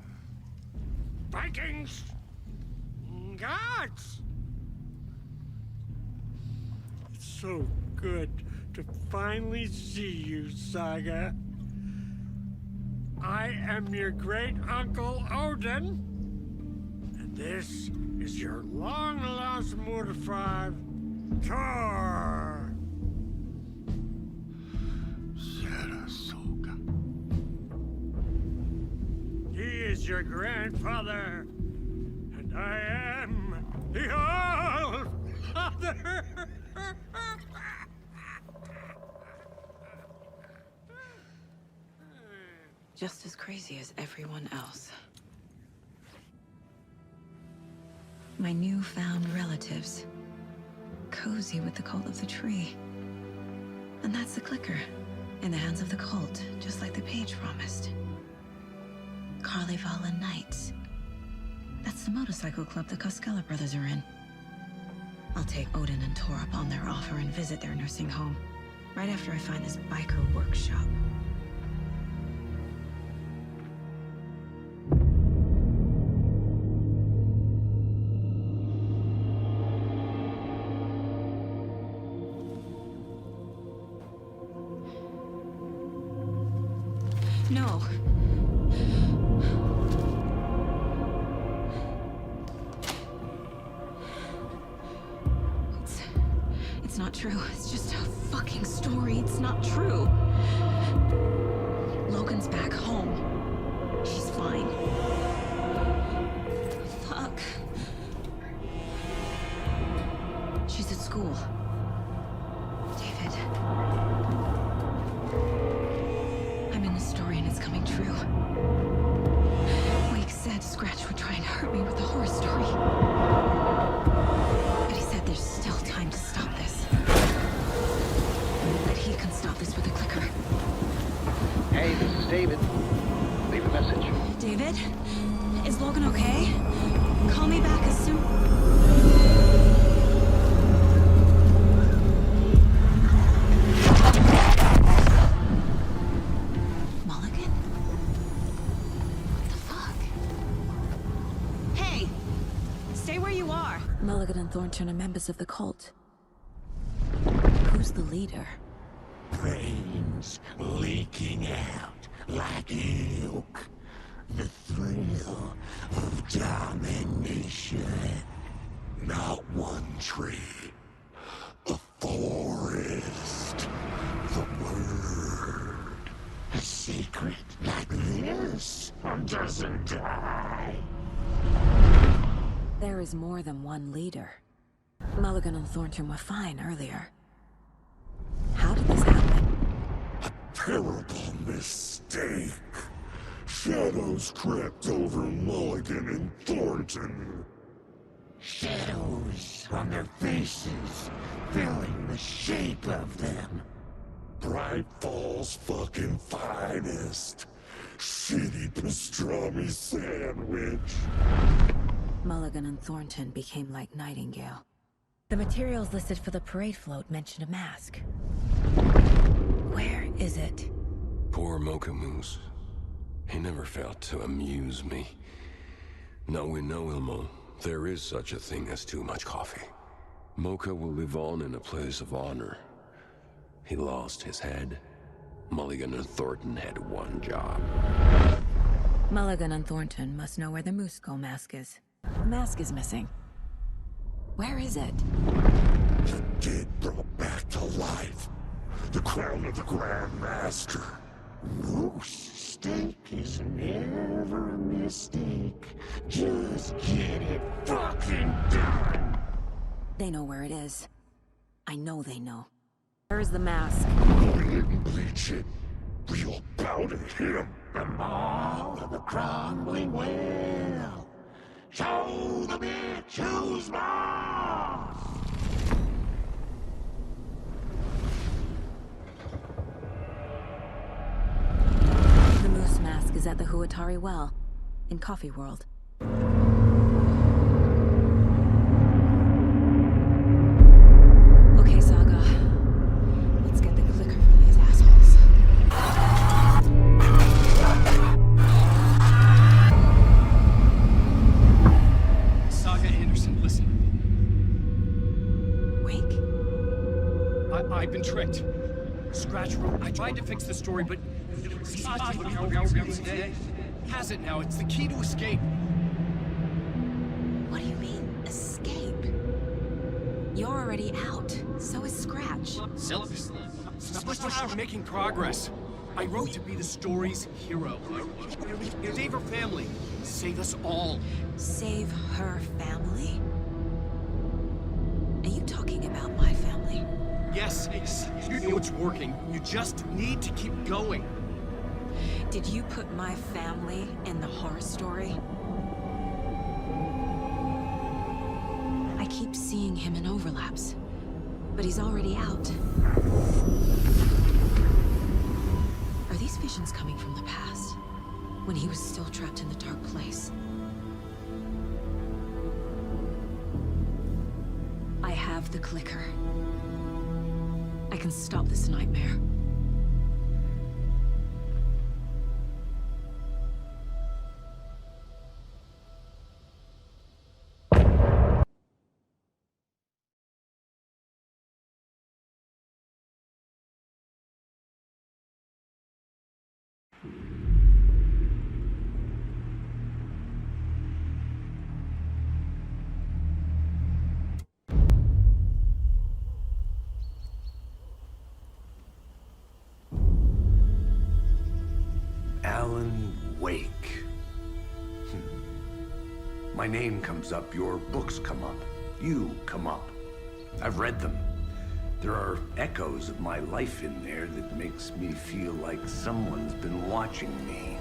Vikings. Gods. It's so good to finally see you, Saga. I am your great-uncle Odin. And this is your long-lost Murfar, Thor. Sarasota. He is your grandfather, and I am the All-Father. Just as crazy as everyone else. My newfound relatives. Cozy with the cult of the tree. And that's the clicker. In the hands of the cult, just like the page promised. Carnival Knights. That's the motorcycle club the Koskela brothers are in. I'll take Odin and Thor up on their offer and visit their nursing home. Right after I find this biker workshop. No. It's not true. It's just a fucking story. It's not true. Logan's back home. She's fine. Fuck. She's at school. David. I'm in the story and it's coming true. Wake said Scratch would try and hurt me with the horror story. But he said there's still time to stop this. That he can stop this with a clicker. Hey, this is David. Leave a message. David? Is Logan okay? Call me back as soon... Mulligan and Thornton are members of the cult. Who's the leader? Brains leaking out like ilk. The thrill of domination. Not one tree. A forest. The word. A secret like this doesn't die. There is more than one leader. Mulligan and Thornton were fine earlier. How did this happen? A terrible mistake. Shadows crept over Mulligan and Thornton. Shadows on their faces, filling the shape of them. Bright Falls fucking finest. Shitty pastrami sandwich. Mulligan and Thornton became like Nightingale. The materials listed for the parade float mentioned a mask. Where is it? Poor Mocha Moose. He never failed to amuse me. Now we know, Ilmo, there is such a thing as too much coffee. Mocha will live on in a place of honor. He lost his head. Mulligan and Thornton had one job. Mulligan and Thornton must know where the Moose Skull mask is. The mask is missing. Where is it? The dead brought back to life. The crown of the Grand Master. Loose steak is never a mistake. Just get it fucking done. They know where it is. I know they know. Where's the mask? Bury it and bleach it. We'll bow to him. The maw of the crumbling well. Show the bitch who's boss. The moose mask is at the Huatari Well, in Coffee World. Okay, Saga. Let's get the clicker from these assholes. Saga Anderson, listen. Wake? I've been tricked. Scratch wrote. I tried to fix the story, but has it now. It's the key to escape. What do you mean, escape? You're already out. So is Scratch. We're making progress. I wrote to be the story's hero. Save her family. Save us all. Save her family? Are you talking about my family? Yes, you know it's working. You just need to keep going. Did you put my family in the horror story? I keep seeing him in overlaps, but he's already out. Are these visions coming from the past, when he was still trapped in the dark place? I have the clicker. I can stop this nightmare. Alan Wake. My name comes up, your books come up, you come up. I've read them. There are echoes of my life in there that makes me feel like someone's been watching me.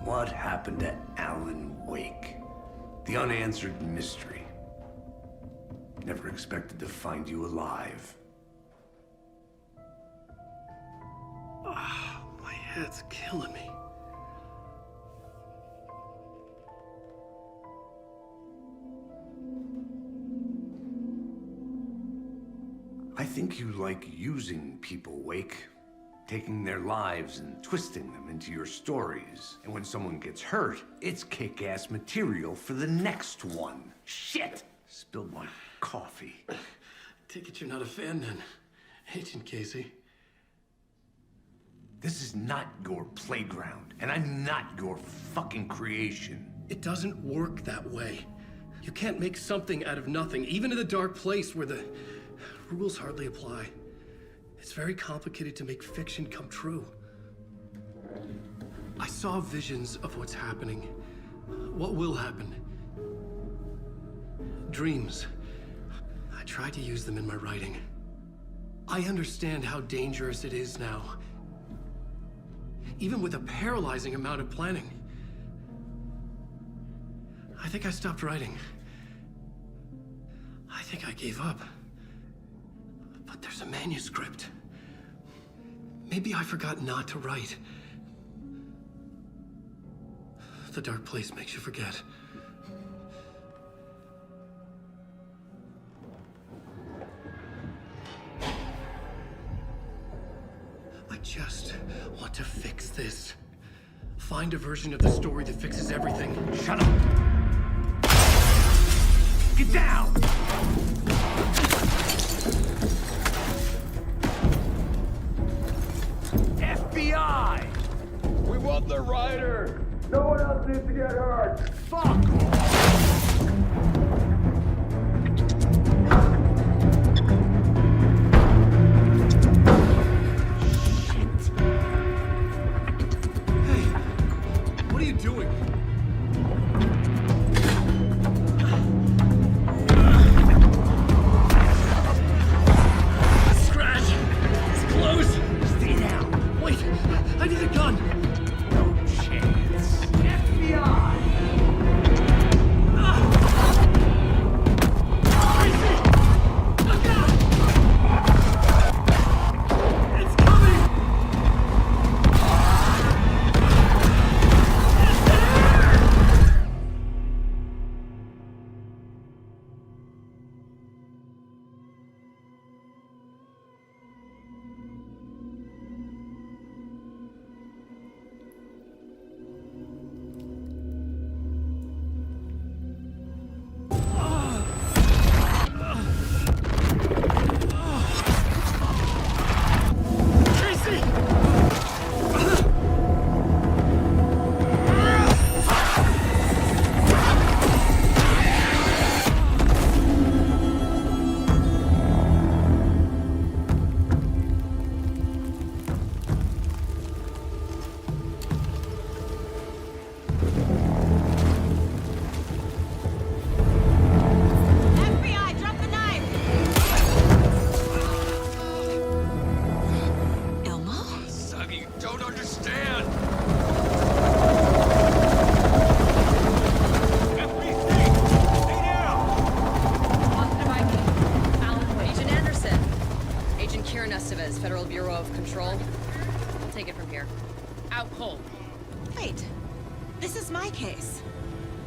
What happened to Alan Wake? The unanswered mystery. Never expected to find you alive. My head's killing me. I think you like using people, Wake. Taking their lives and twisting them into your stories. And when someone gets hurt, it's kick-ass material for the next one. Shit! Spilled my coffee. Take it you're not a fan then, Agent Casey. This is not your playground, and I'm not your fucking creation. It doesn't work that way. You can't make something out of nothing, even in the dark place where the rules hardly apply. It's very complicated to make fiction come true. I saw visions of what's happening, what will happen. Dreams. I tried to use them in my writing. I understand how dangerous it is now. Even with a paralyzing amount of planning. I think I stopped writing. I think I gave up. But there's a manuscript. Maybe I forgot not to write. The dark place makes you forget. I just want to fix this. Find a version of the story that fixes everything. Shut up! Get down! FBI! We want the rider! No one else needs to get hurt! Fuck off! Agent Kieran Estevez, Federal Bureau of Control. I'll take it from here. Out cold. Wait. This is my case.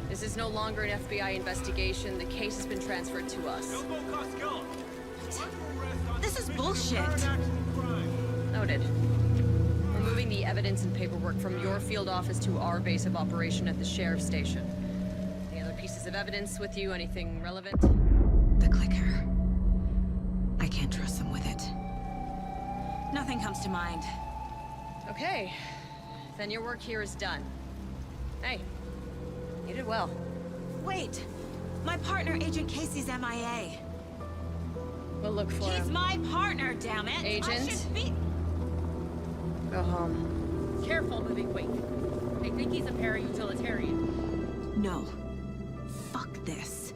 This is no longer an FBI investigation. The case has been transferred to us. This is bullshit. Noted. We're moving the evidence and paperwork from your field office to our base of operation at the sheriff's station. Any other pieces of evidence with you? Anything relevant? The clicker. I can't trust them with it. Nothing comes to mind. Okay. Then your work here is done. Hey, you did well. Wait! My partner, Agent Casey's MIA. We'll look for him. He's my partner, damn it! Agent? I should be... Go home. Careful moving Wake. They think he's a para-utilitarian. No. Fuck this.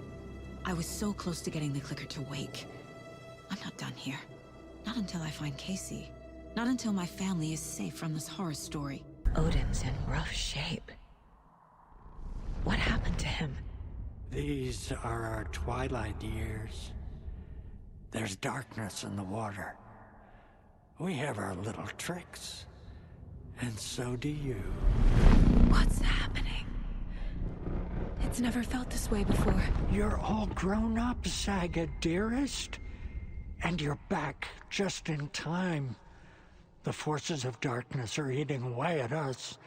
I was so close to getting the clicker to Wake. I'm not done here. Not until I find Casey. Not until my family is safe from this horror story. Odin's in rough shape. What happened to him? These are our twilight years. There's darkness in the water. We have our little tricks. And so do you. What's happening? It's never felt this way before. You're all grown up, Saga, dearest. And you're back just in time. The forces of darkness are eating away at us.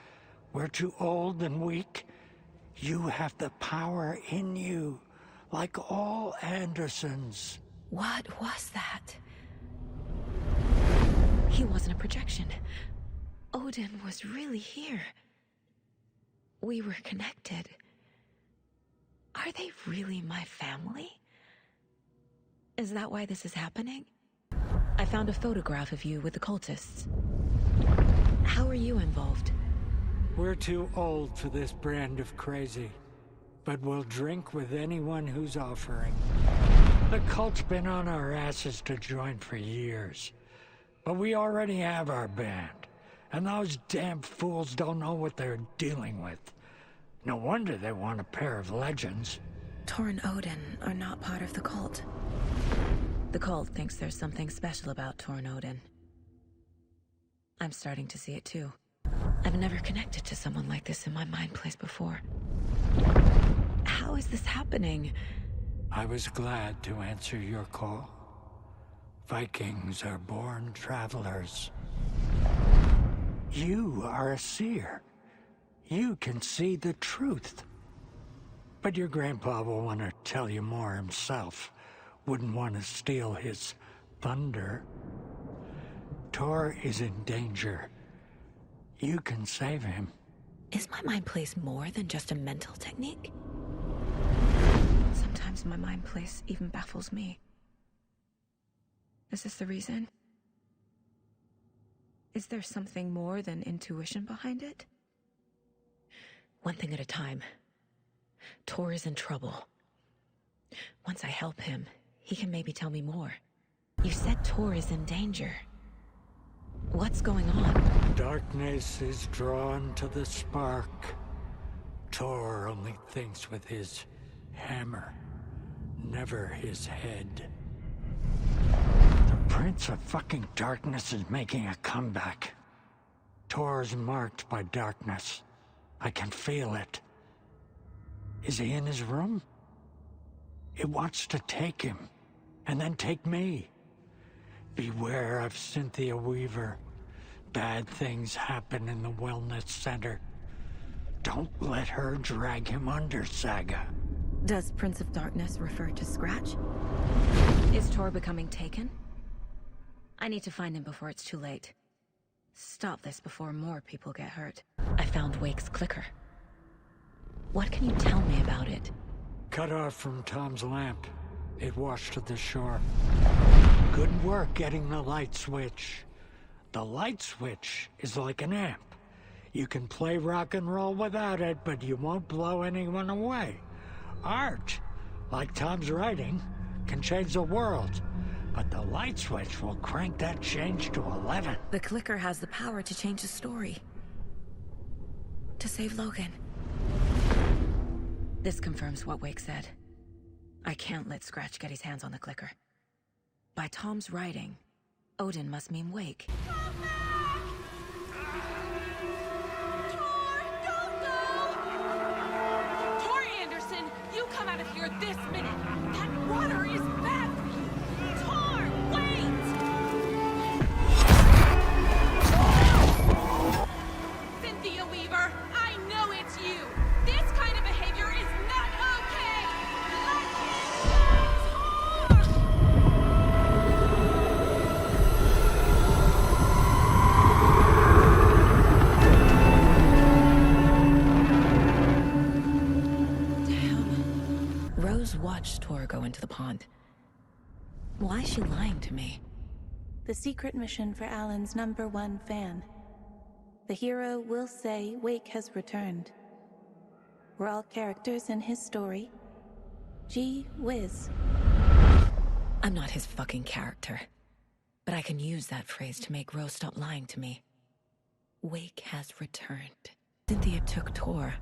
We're too old and weak. You have the power in you, like all Andersons. What was that? He wasn't a projection. Odin was really here. We were connected. Are they really my family? Is that why this is happening? I found a photograph of you with the cultists. How are you involved? We're too old for this brand of crazy, but we'll drink with anyone who's offering. The cult's been on our asses to join for years, but we already have our band, and those damn fools don't know what they're dealing with. No wonder they want a pair of legends. Tor and Odin are not part of the cult. The cult thinks there's something special about Tor and Odin. I'm starting to see it too. I've never connected to someone like this in my mind place before. How is this happening? I was glad to answer your call. Vikings are born travelers. You are a seer. You can see the truth. But your grandpa will want to tell you more himself. Wouldn't want to steal his thunder. Tor is in danger. You can save him. Is my mind place more than just a mental technique? Sometimes my mind place even baffles me. Is this the reason? Is there something more than intuition behind it? One thing at a time. Tor is in trouble. Once I help him, he can maybe tell me more. You said Tor is in danger. What's going on? Darkness is drawn to the spark. Tor only thinks with his hammer, never his head. The Prince of fucking Darkness is making a comeback. Tor's marked by darkness. I can feel it. Is he in his room? It wants to take him, and then take me. Beware of Cynthia Weaver. Bad things happen in the wellness center. Don't let her drag him under, Saga. Does Prince of Darkness refer to Scratch? Is Tor becoming taken? I need to find him before it's too late. Stop this before more people get hurt. I found Wake's clicker. What can you tell me about it? Cut off from Tom's lamp. It washed to the shore. Good work getting the light switch. The light switch is like an amp. You can play rock and roll without it, but you won't blow anyone away. Art, like Tom's writing, can change the world. But the light switch will crank that change to 11. The clicker has the power to change the story. To save Logan. This confirms what Wake said. I can't let Scratch get his hands on the clicker. By Tom's writing, Odin must mean wake. Tor Anderson, you come out of here this minute. That water is bad for you. Tor, wait! Cynthia Weaver, I know it's you. This kind of behavior is not okay. Let him go, Tor! Rose watched Tor go into the pond. Why is she lying to me? The secret mission for Alan's #1 fan. The hero will say Wake has returned. We're all characters in his story. Gee whiz. I'm not his fucking character. But I can use that phrase to make Rose stop lying to me. Wake has returned. Cynthia took Tor.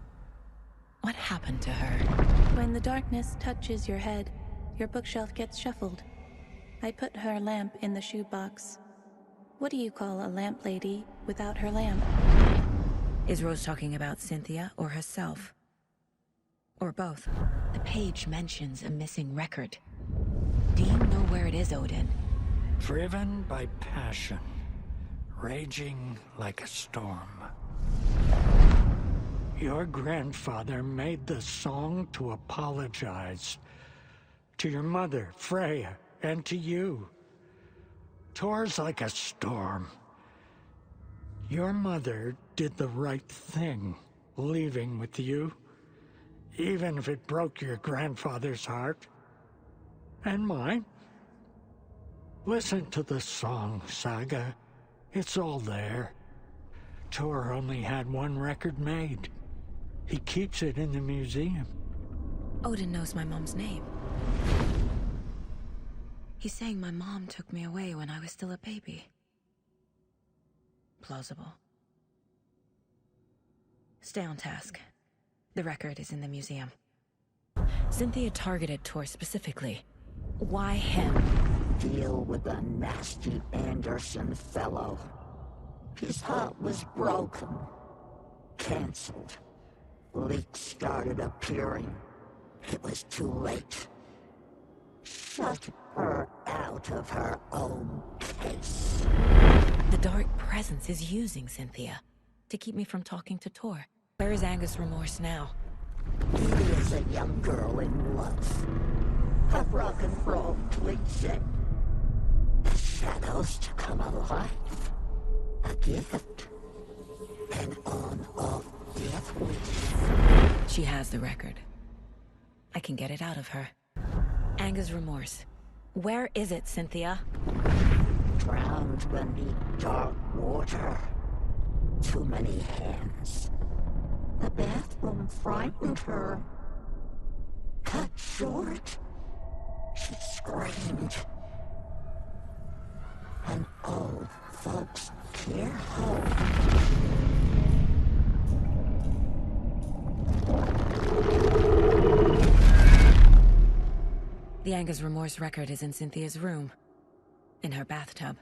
What happened to her? When the darkness touches your head, your bookshelf gets shuffled. I put her lamp in the shoebox. What do you call a lamp lady without her lamp? Is Rose talking about Cynthia or herself? Or both? The page mentions a missing record. Do you know where it is, Odin? Driven by passion, raging like a storm. Your grandfather made the song to apologize. To your mother, Freya, and to you. Tor's like a storm. Your mother did the right thing, leaving with you, even if it broke your grandfather's heart. And mine. Listen to the song, Saga. It's all there. Tor only had one record made. He keeps it in the museum. Odin knows my mom's name. He's saying my mom took me away when I was still a baby. Plausible. Stay on task. The record is in the museum. Cynthia targeted Tor specifically. Why him? Deal with the nasty Anderson fellow. His heart was broken. Cancelled. Leaks started appearing. It was too late. Shut her out of her own case. The dark presence is using Cynthia to keep me from talking to Tor. Where is Angus Remorse now? He is a young girl in love. A rock and roll cliche. The shadows to come alive. A gift. An on-off death wish. She has the record. I can get it out of her. Angus Remorse. Where is it, Cynthia? Drowned beneath dark water. Too many hands. The bathroom frightened her. Cut short. She screamed. An old folks' care home. The Angus Remorse record is in Cynthia's room. In her bathtub.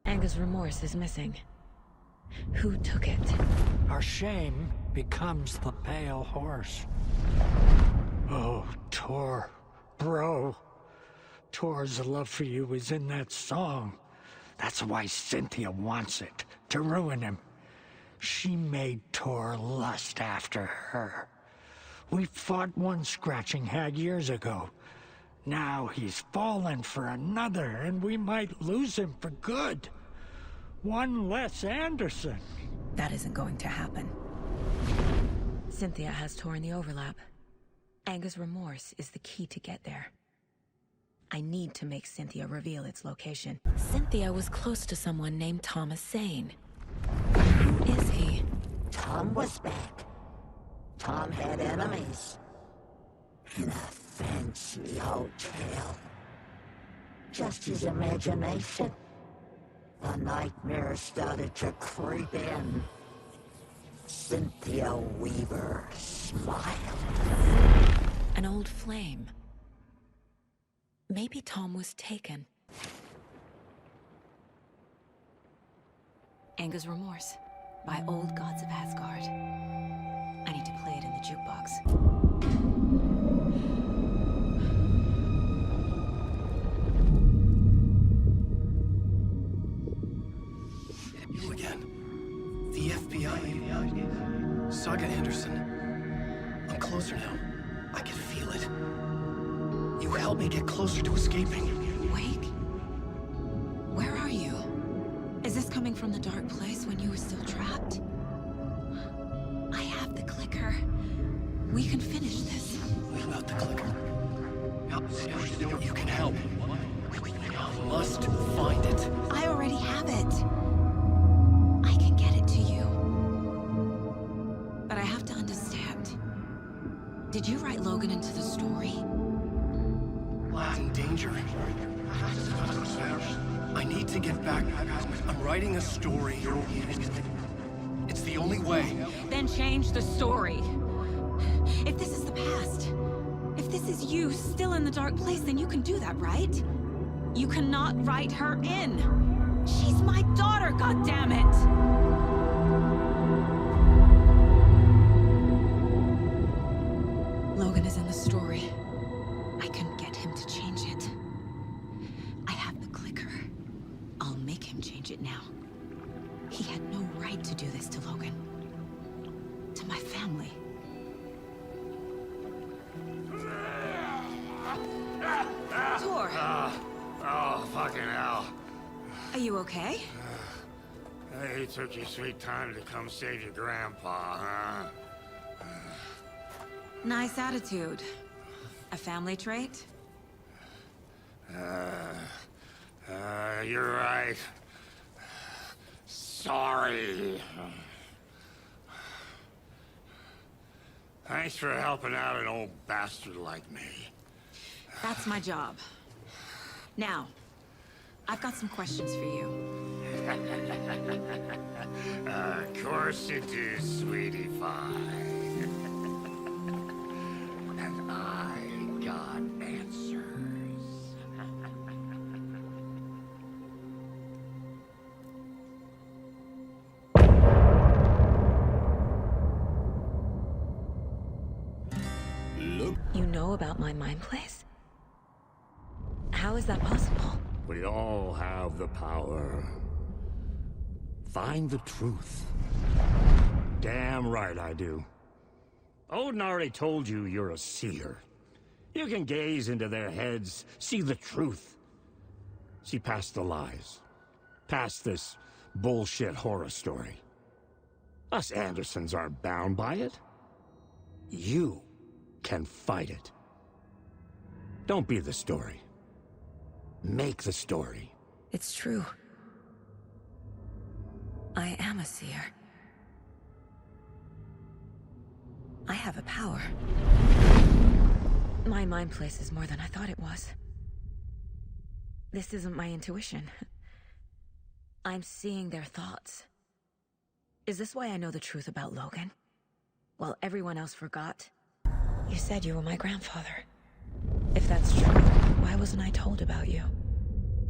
Angus Remorse is missing. Who took it? Our shame becomes the pale horse. Oh, Tor. Bro. Tor's love for you is in that song. That's why Cynthia wants it, to ruin him. She made Tor lust after her. We fought one scratching hag years ago. Now he's fallen for another, and we might lose him for good. One less Anderson. That isn't going to happen. Cynthia has Tor in the overlap. Angus Remorse is the key to get there. I need to make Cynthia reveal its location. Cynthia was close to someone named Thomas Zane. Who is he? Tom was back. Tom had enemies. In a fancy hotel. Just his imagination. The nightmare started to creep in. Cynthia Weaver smiled. An old flame. Maybe Tom was taken. Anger's Remorse by Old Gods of Asgard. I need to play it in the jukebox. You again. The FBI. Saga Anderson. I'm closer now. I can feel it. You helped me get closer to escaping. Wake? Where are you? Is this coming from the dark place when you were still trapped? I have the clicker. We can finish this. What about the clicker? You can help. You must find it. I already have it. I can get it to you. But I have to understand. Did you write Logan into the story? In danger. I need to get back. I'm writing a story. It's the only way. Then change the story. If this is the past, if this is you still in the dark place, then you can do that, right? You cannot write her in. She's my daughter, goddammit! Logan is in the story. I can get him to change it. I have the clicker. I'll make him change it now. He had no right to do this to Logan. To my family. Tor! Oh, fucking hell. Are you okay? Hey, it took you sweet time to come save your grandpa, huh? Nice attitude. A family trait? You're right. Sorry. Thanks for helping out an old bastard like me. That's my job. Now, I've got some questions for you. Of course you do, sweetie pie. And I got answers. You know about my mind place? How is that possible? We all have the power. Find the truth. Damn right I do. Odin already told you you're a seer. You can gaze into their heads, see the truth. See past the lies. Past this bullshit horror story. Us Andersons aren't bound by it. You can fight it. Don't be the story. Make the story. It's true. I am a seer. I have a power. My mind place is more than I thought it was. This isn't my intuition. I'm seeing their thoughts. Is this why I know the truth about Logan? While everyone else forgot? You said you were my grandfather. If that's true, why wasn't I told about you?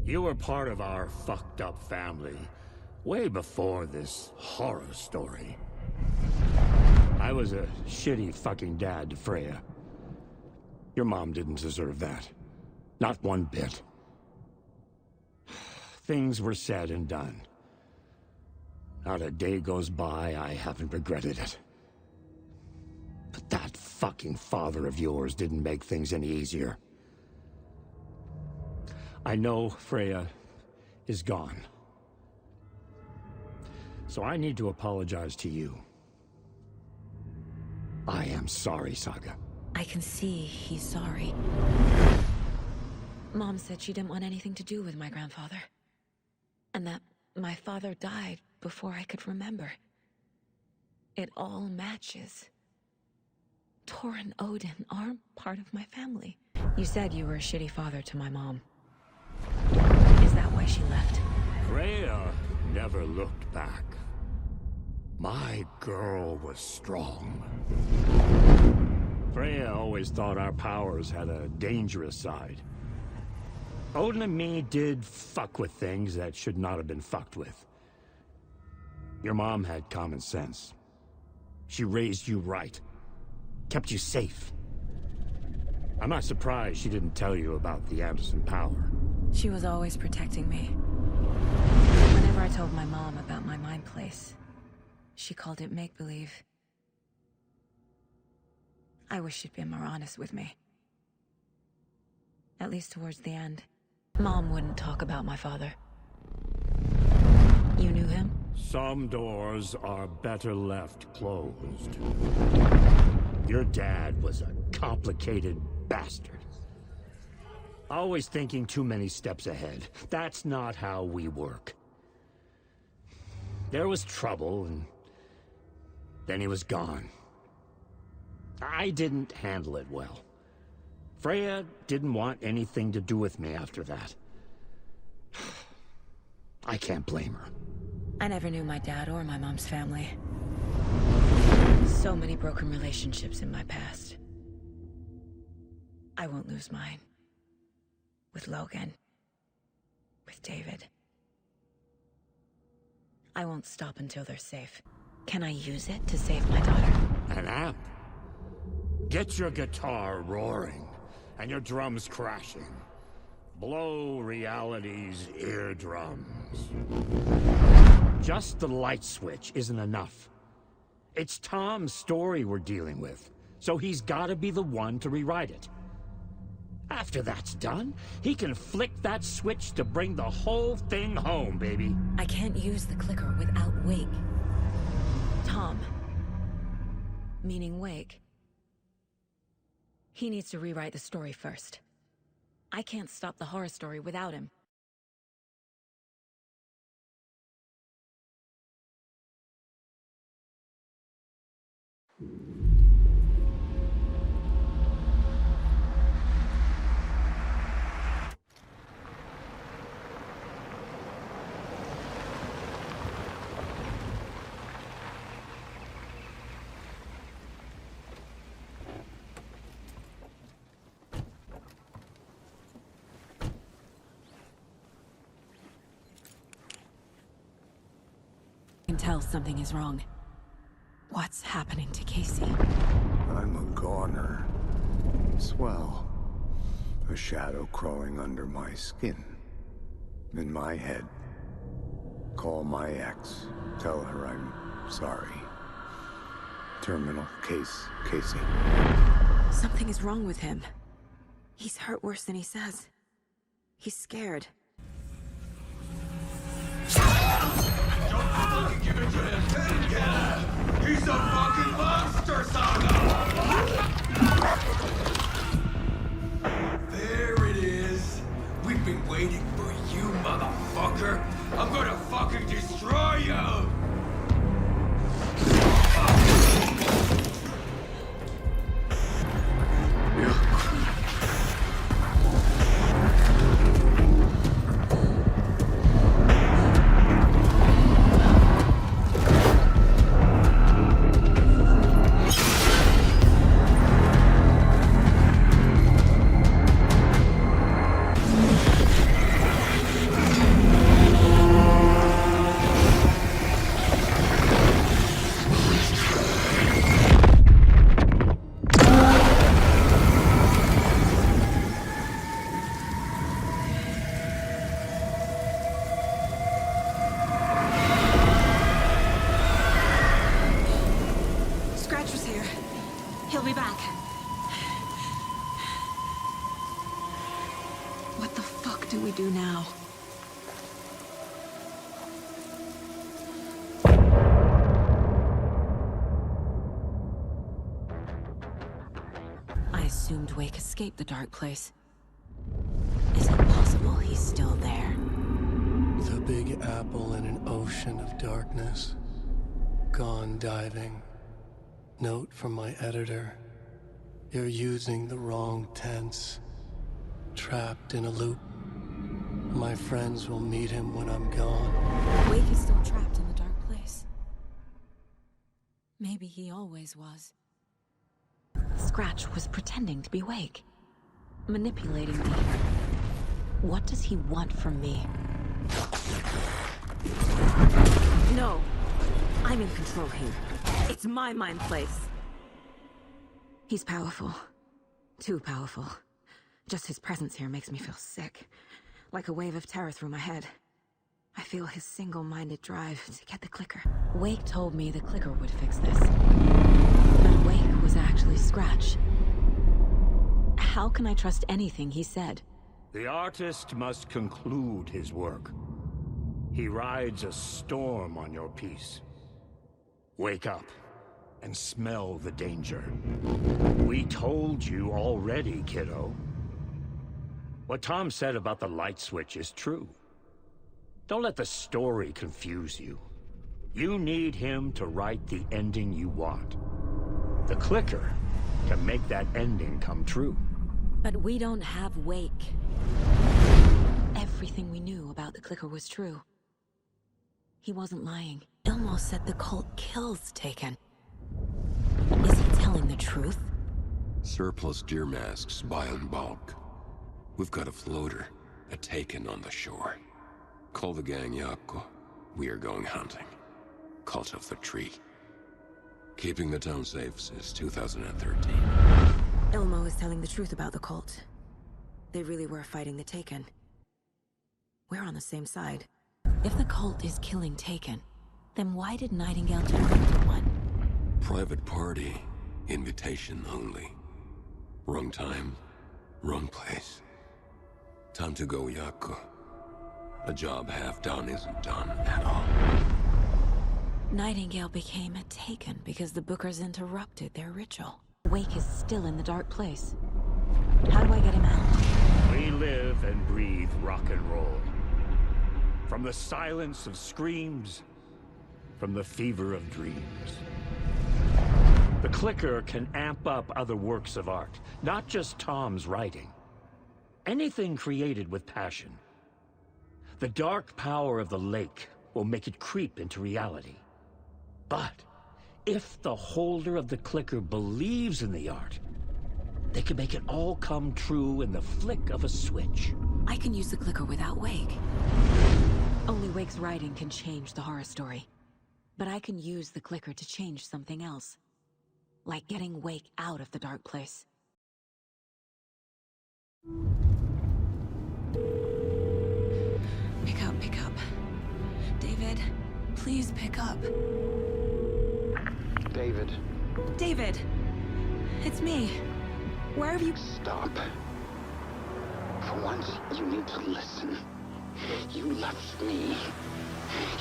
You were part of our fucked up family, way before this horror story. I was a shitty fucking dad to Freya. Your mom didn't deserve that. Not one bit. Things were said and done. Not a day goes by I haven't regretted it. But that fucking father of yours didn't make things any easier. I know Freya is gone. So I need to apologize to you. I am sorry, Saga. I can see he's sorry. Mom said she didn't want anything to do with my grandfather. And that my father died before I could remember. It all matches. Tor and Odin aren't part of my family. You said you were a shitty father to my mom. Is that why she left? Freya never looked back. My girl was strong. Freya always thought our powers had a dangerous side. Odin and me did fuck with things that should not have been fucked with. Your mom had common sense. She raised you right. Kept you safe. I'm not surprised she didn't tell you about the Anderson power. She was always protecting me. Whenever I told my mom about my mind place, she called it make-believe. I wish she'd been more honest with me. At least towards the end. Mom wouldn't talk about my father. You knew him? Some doors are better left closed. Your dad was a complicated bastard. Always thinking too many steps ahead. That's not how we work. There was trouble, and then he was gone. I didn't handle it well. Freya didn't want anything to do with me after that. I can't blame her. I never knew my dad or my mom's family. So many broken relationships in my past. I won't lose mine. With Logan. With David. I won't stop until they're safe. Can I use it to save my daughter? An amp? Get your guitar roaring, and your drums crashing. Blow reality's eardrums. Just the light switch isn't enough. It's Tom's story we're dealing with, so he's gotta be the one to rewrite it. After that's done, he can flick that switch to bring the whole thing home, baby. I can't use the clicker without Wake. Tom. Meaning Wake. He needs to rewrite the story first. I can't stop the horror story without him. I can tell something is wrong. What's happening to Casey? I'm a goner. Swell. A shadow crawling under my skin. In my head. Call my ex. Tell her I'm sorry. Terminal case, Casey. Something is wrong with him. He's hurt worse than he says. He's scared. Fucking give it to him! Get him! He's a fucking monster, Saga! There it is! We've been waiting for you, motherfucker! I'm gonna fucking destroy you! do now? I assumed Wake escaped the dark place. Is it possible he's still there? The Big Apple in an ocean of darkness. Gone diving. Note from my editor. You're using the wrong tense. Trapped in a loop. My friends will meet him when I'm gone. Wake is still trapped in the dark place. Maybe he always was. Scratch was pretending to be Wake. Manipulating me. What does he want from me? No. I'm in control here. It's my mind place. He's powerful. Too powerful. Just his presence here makes me feel sick. Like a wave of terror through my head. I feel his single-minded drive to get the clicker. Wake told me the clicker would fix this. But Wake was actually Scratch. How can I trust anything he said? The artist must conclude his work. He rides a storm on your piece. Wake up and smell the danger. We told you already, kiddo. What Tom said about the light switch is true. Don't let the story confuse you. You need him to write the ending you want. The clicker can make that ending come true. But we don't have Wake. Everything we knew about the clicker was true. He wasn't lying. Ilmo said the cult kills Taken. Is he telling the truth? Surplus deer masks buy in bulk. We've got a floater, a Taken on the shore. Call the gang Yako. We are going hunting. Cult of the Tree. Keeping the town safe since 2013. Ilmo is telling the truth about the cult. They really were fighting the Taken. We're on the same side. If the cult is killing Taken, then why did Nightingale turn into one? Private party. Invitation only. Wrong time, wrong place. Time to go, Yako. A job half done isn't done at all. Nightingale became a Taken because the Bookers interrupted their ritual. Wake is still in the dark place. How do I get him out? We live and breathe rock and roll. From the silence of screams, from the fever of dreams. The clicker can amp up other works of art, not just Tom's writing. Anything created with passion. The dark power of the lake will make it creep into reality. But if the holder of the clicker believes in the art, they can make it all come true in the flick of a switch. I can use the clicker without Wake. Only Wake's writing can change the horror story. But I can use the clicker to change something else. Like getting Wake out of the dark place. Pick up. David, please pick up. David. David! It's me. Where have you... Stop. For once, you need to listen. You left me.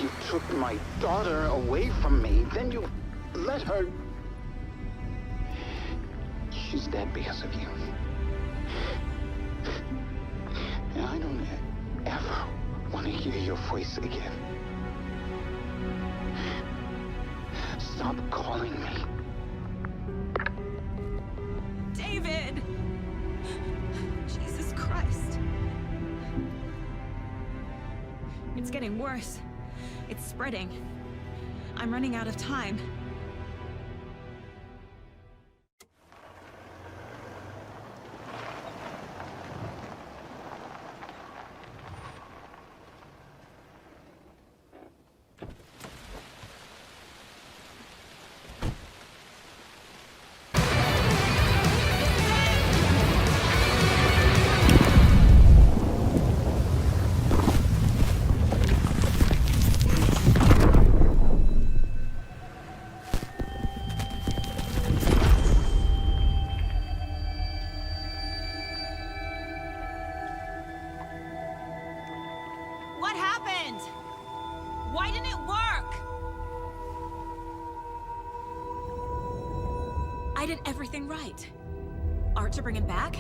You took my daughter away from me. Then you let her... She's dead because of you. And I don't ever want to hear your voice again. Stop calling me. David! Jesus Christ. It's getting worse. It's spreading. I'm running out of time. Why didn't it work? I did everything right. Art to bring him back?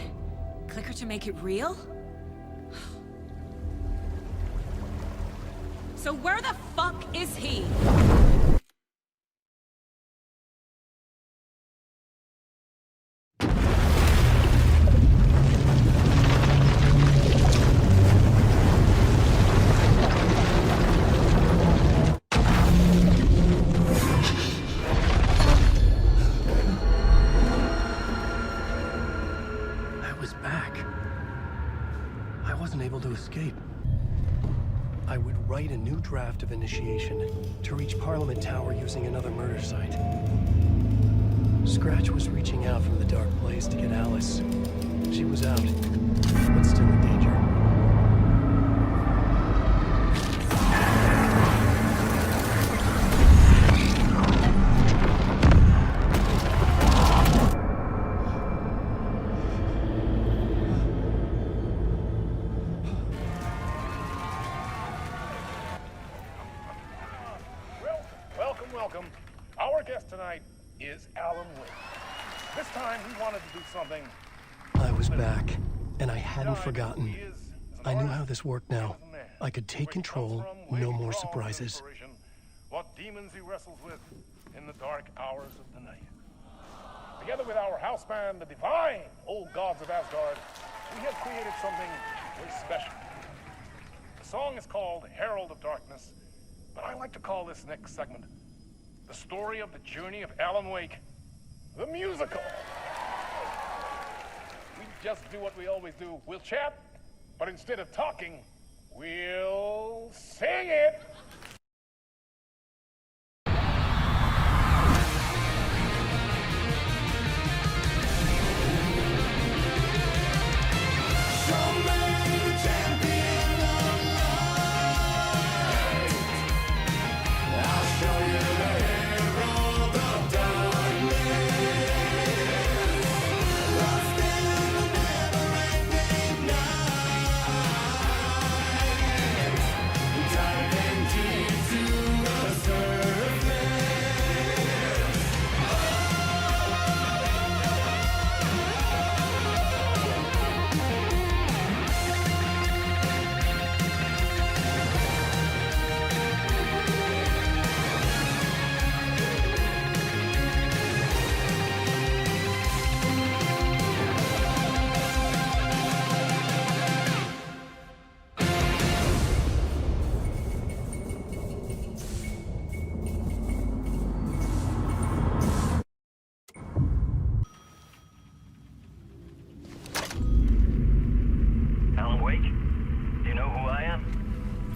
Clicker to make it real? So where the fuck is he? write a new draft of initiation to reach Parliament Tower using another murder site. Scratch was reaching out from the dark place to get Alice. She was out, but still in danger. Welcome. Our guest tonight is Alan Wake. This time he wanted to do something. I was back, and I hadn't forgotten. I knew how this worked now. I could take control, no more surprises. What demons he wrestles with in the dark hours of the night. Together with our house band, the divine old gods of Asgard, we have created something very special. The song is called Herald of Darkness, but I like to call this next segment the story of the journey of Alan Wake, the musical. We just do what we always do. We'll chat, but instead of talking, we'll sing it.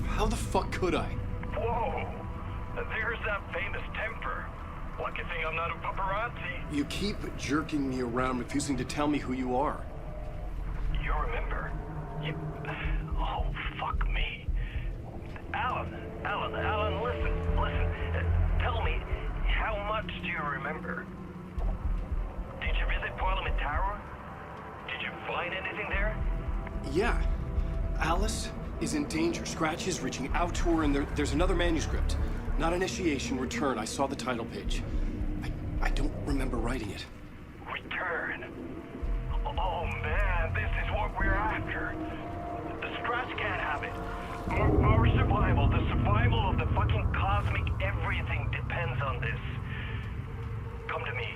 How the fuck could I? Whoa! There's that famous temper. Lucky thing I'm not a paparazzi. You keep jerking me around, refusing to tell me who you are. You remember? Oh, fuck me. Alan, listen. Tell me, how much do you remember? Did you visit Parliament Tower? Did you find anything there? Yeah. Alice is in danger. Scratch is reaching out to her, and there's another manuscript. Not initiation, return. I saw the title page. I don't remember writing it. Return? Oh man, this is what we're after. The Scratch can't have it. Our survival, the survival of the fucking cosmic everything depends on this. Come to me.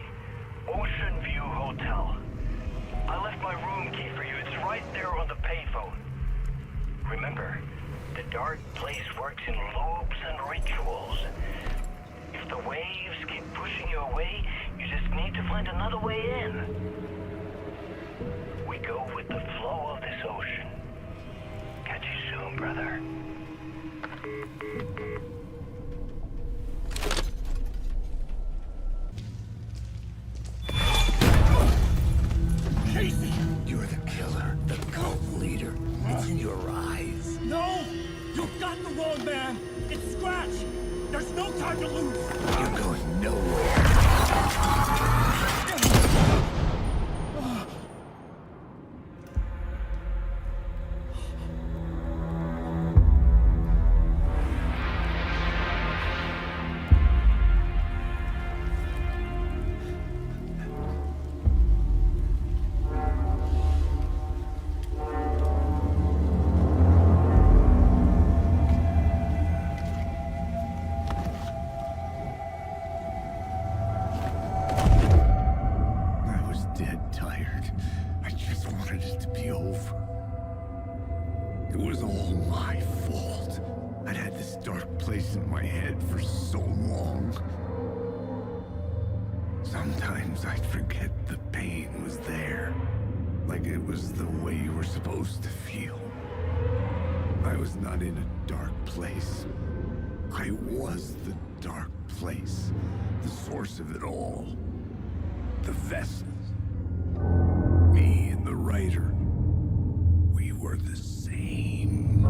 Ocean View Hotel. I left my room key for you. It's right there on the payphone. Remember, the dark place works in loops and rituals. If the waves keep pushing you away, you just need to find another way in. We go with the flow of this ocean. Catch you soon, brother. Casey! You're the killer, the cult leader. It's in your eyes. No! You've got the wrong man! It's Scratch! There's no time to lose! You're going nowhere. Sometimes I'd forget the pain was there. Like it was the way you were supposed to feel. I was not in a dark place. I was the dark place. The source of it all. The vessel. Me and the writer. We were the same.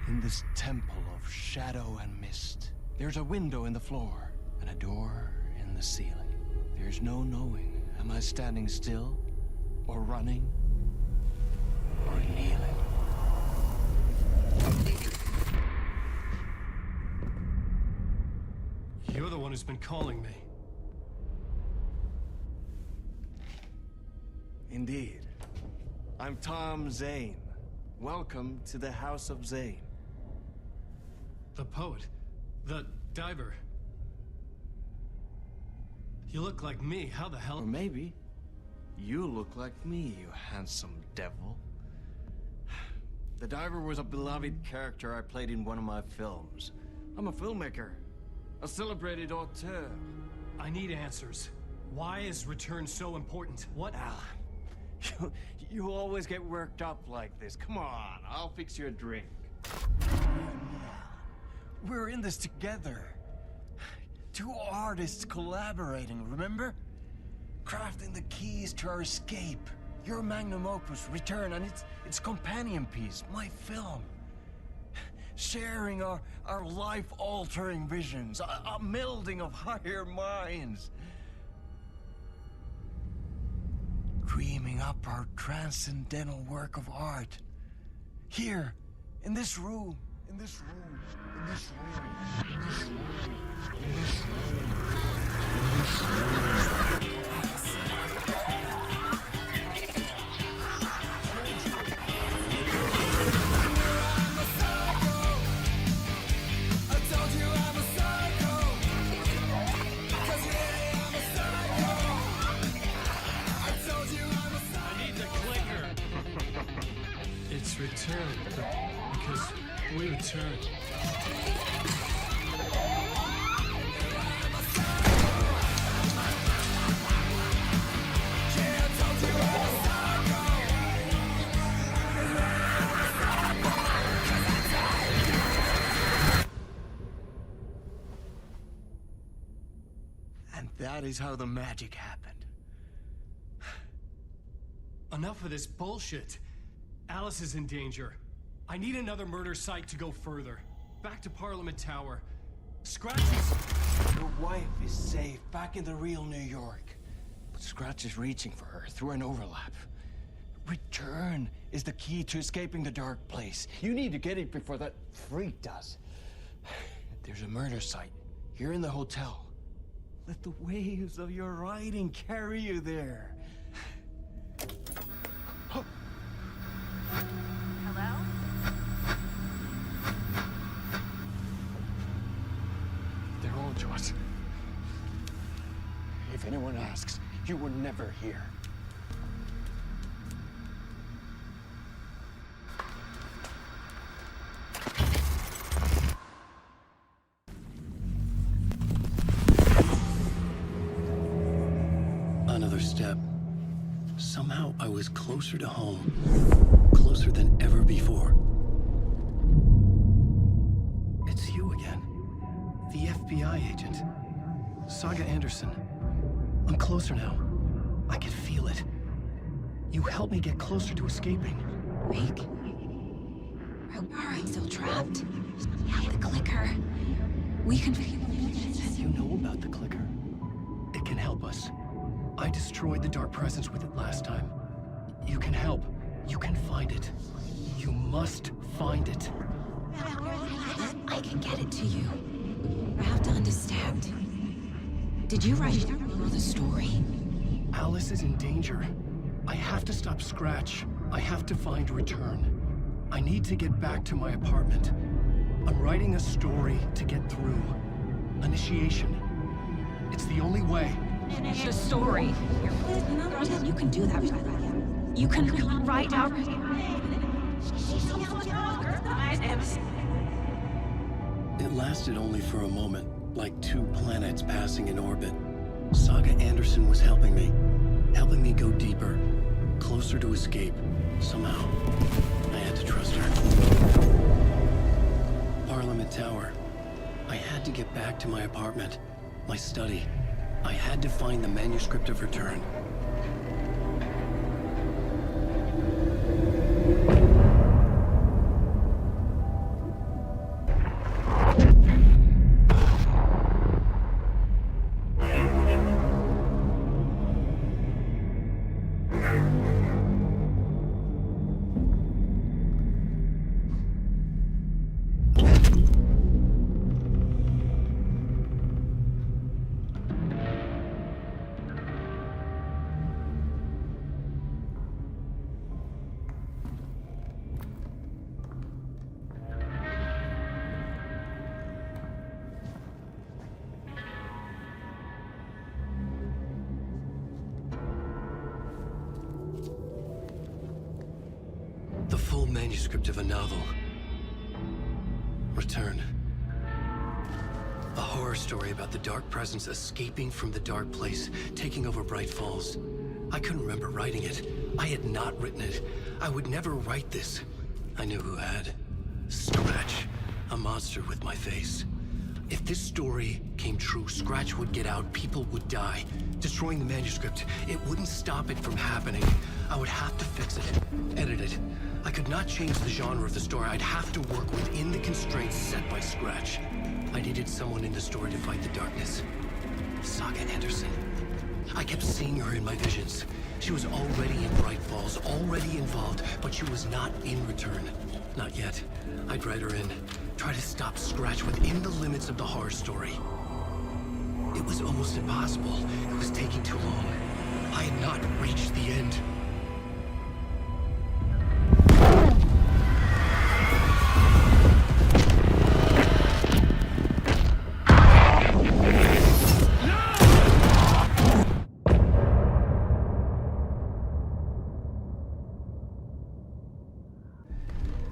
In this temple of shadow and mist, there's a window in the floor and a door in the ceiling. There's no knowing, am I standing still, or running, or kneeling? You're the one who's been calling me. Indeed. I'm Tom Zane. Welcome to the House of Zane. The poet. The diver. You look like me. How the hell? Or maybe you look like me, you handsome devil. The diver was a beloved character I played in one of my films. I'm a filmmaker. A celebrated auteur. I need answers. Why is Return so important? What? Alan, you always get worked up like this. Come on, I'll fix you a drink. We're in this together. Two artists collaborating, remember? Crafting the keys to our escape. Your magnum opus, Return, and its companion piece, my film. Sharing our life-altering visions, a melding of higher minds. Dreaming up our transcendental work of art. Here, in this room, in this room, in this room, in this room, in this room, in this room. It's Return, because we return. And that is how the magic happened. Enough of this bullshit. Alice is in danger. I need another murder site to go further. Back to Parliament Tower. Scratch is... Your wife is safe, back in the real New York. But Scratch is reaching for her through an overlap. Return is the key to escaping the dark place. You need to get it before that freak does. There's a murder site here in the hotel. Let the waves of your writing carry you there. Hello? They're on to us. If anyone asks, you were never here. Another step. Somehow I was closer to home. Closer than ever before. It's you again. The FBI agent. Saga Anderson. I'm closer now. I can feel it. You helped me get closer to escaping. Wake? I'm still trapped. Yeah, the clicker. We can... You know about the clicker. It can help us. I destroyed the dark presence with it last time. You can help. You can find it. You must find it. I can get it to you. I have to understand. Did you write the story? Alice is in danger. I have to stop Scratch. I have to find Return. I need to get back to my apartment. I'm writing a story to get through. Initiation. It's the only way. The story. You can do that. You can write out... It lasted only for a moment, like 2 planets passing in orbit. Saga Anderson was helping me go deeper, closer to escape. Somehow, I had to trust her. Parliament Tower. I had to get back to my apartment, my study. I had to find the manuscript of Return. The full manuscript of a novel. Return. A horror story about the dark presence escaping from the dark place, taking over Bright Falls. I couldn't remember writing it. I had not written it. I would never write this. I knew who had. Scratch. A monster with my face. If this story came true, Scratch would get out, people would die. Destroying the manuscript, it wouldn't stop it from happening. I would have to fix it, edit it. I could not change the genre of the story. I'd have to work within the constraints set by Scratch. I needed someone in the story to fight the darkness. Saga Anderson. I kept seeing her in my visions. She was already in Bright Falls, already involved, but she was not in Return. Not yet. I'd write her in. Try to stop Scratch within the limits of the horror story. It was almost impossible. It was taking too long. I had not reached the end.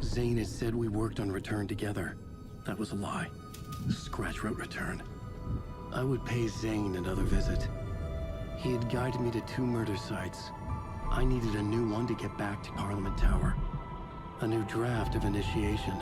Zane had said we worked on Return together. That was a lie. Scratch wrote Return. I would pay Zane another visit. He had guided me to 2 murder sites. I needed a new one to get back to Parliament Tower. A new draft of Initiation.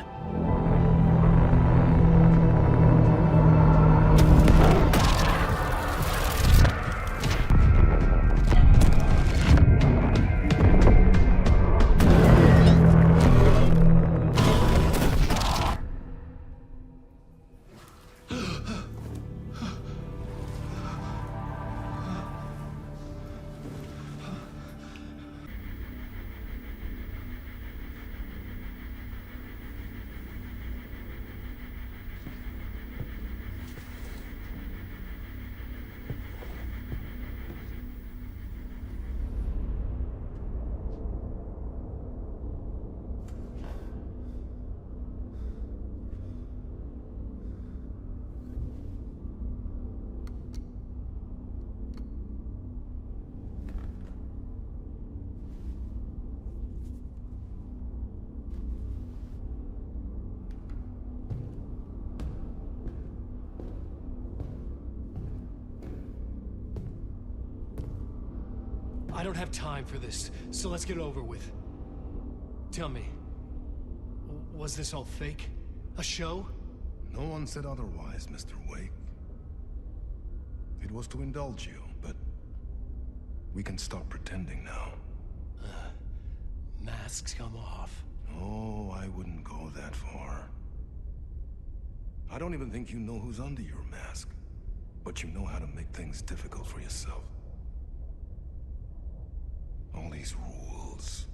I don't have time for this, so let's get it over with. Tell me, was this all fake? A show? No one said otherwise, Mr. Wake. It was to indulge you, but we can stop pretending now. Masks come off. Oh, I wouldn't go that far. I don't even think you know who's under your mask. But you know how to make things difficult for yourself. All these rules.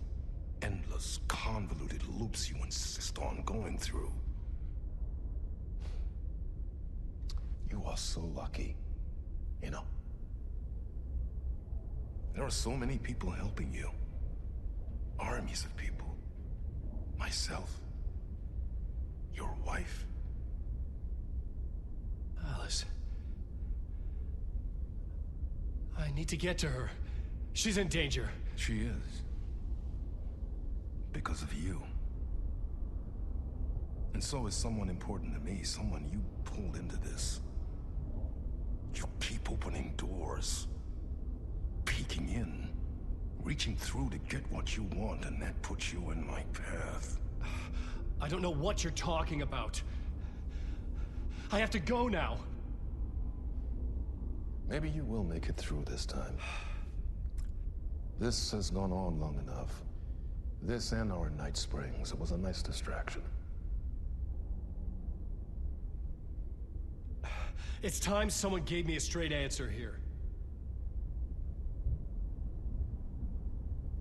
Endless, convoluted loops you insist on going through. You are so lucky. You know? There are so many people helping you. Armies of people. Myself. Your wife. Alice. I need to get to her. She's in danger. She is. Because of you. And so is someone important to me, someone you pulled into this. You keep opening doors. Peeking in. Reaching through to get what you want, and that puts you in my path. I don't know what you're talking about. I have to go now. Maybe you will make it through this time. This has gone on long enough. This and our night springs. It was a nice distraction. It's time someone gave me a straight answer here.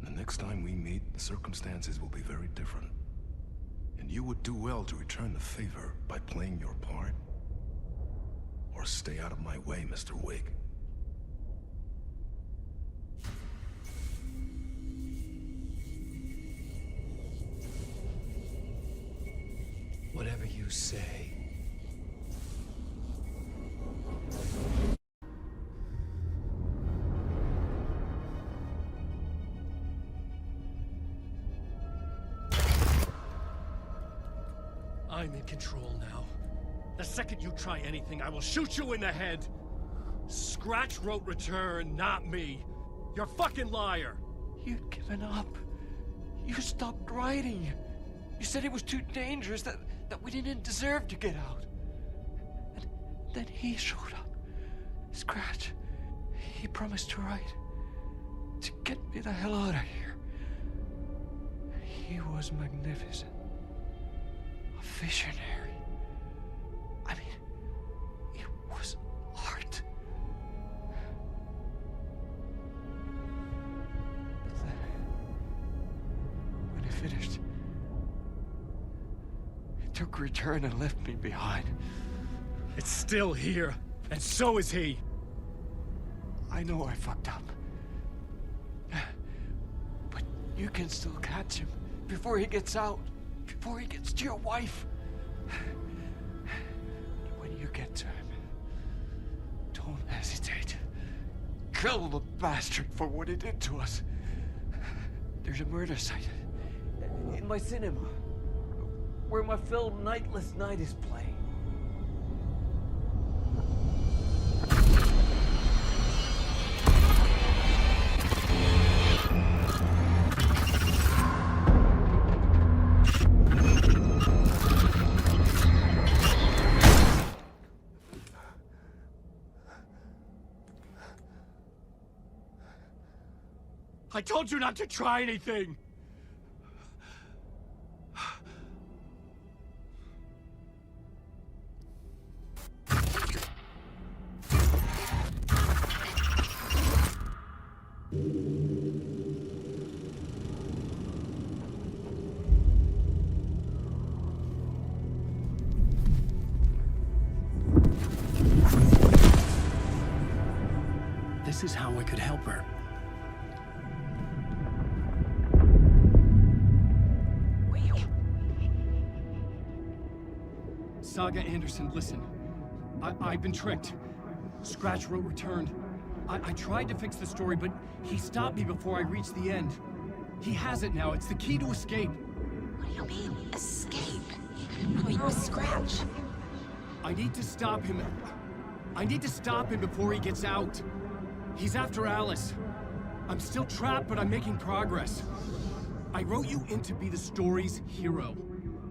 The next time we meet, the circumstances will be very different. And you would do well to return the favor by playing your part. Or stay out of my way, Mr. Wake. Whatever you say. I'm in control now. The second you try anything, I will shoot you in the head. Scratch wrote return, not me. You're a fucking liar. You'd given up. You stopped writing. You said it was too dangerous, that we didn't deserve to get out. And then he showed up. Scratch. He promised to write. To get me the hell out of here. He was magnificent. A visionary. I mean, it was art. But then, when he finished, he took return and left me behind. It's still here, and so is he. I know I fucked up. But you can still catch him before he gets out, before he gets to your wife. When you get to him, don't hesitate. Kill the bastard for what he did to us. There's a murder site in my cinema where my film Nightless Night is playing. I told you not to try anything! This is how I could help her. Saga Anderson, listen. I've been tricked. Scratch wrote returned. I tried to fix the story, but he stopped me before I reached the end. He has it now. It's the key to escape. What do you mean, escape? I mean, with Scratch. I need to stop him. I need to stop him before he gets out. He's after Alice. I'm still trapped, but I'm making progress. I wrote you in to be the story's hero.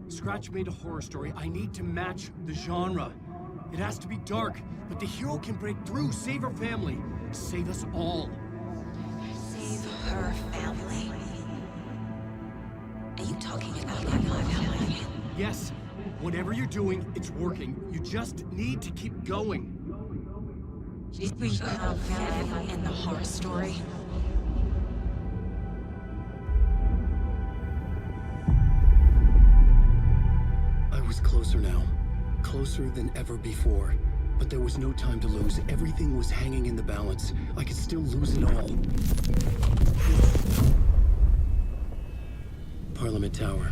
Scratch made a horror story. I need to match the genre. It has to be dark, but the hero can break through, save her family, save us all. Save her family? Are you talking about Yes, whatever you're doing, it's working. You just need to keep going. We become family in the horror story. I was closer now. Closer than ever before. But there was no time to lose. Everything was hanging in the balance. I could still lose it all. Parliament Tower.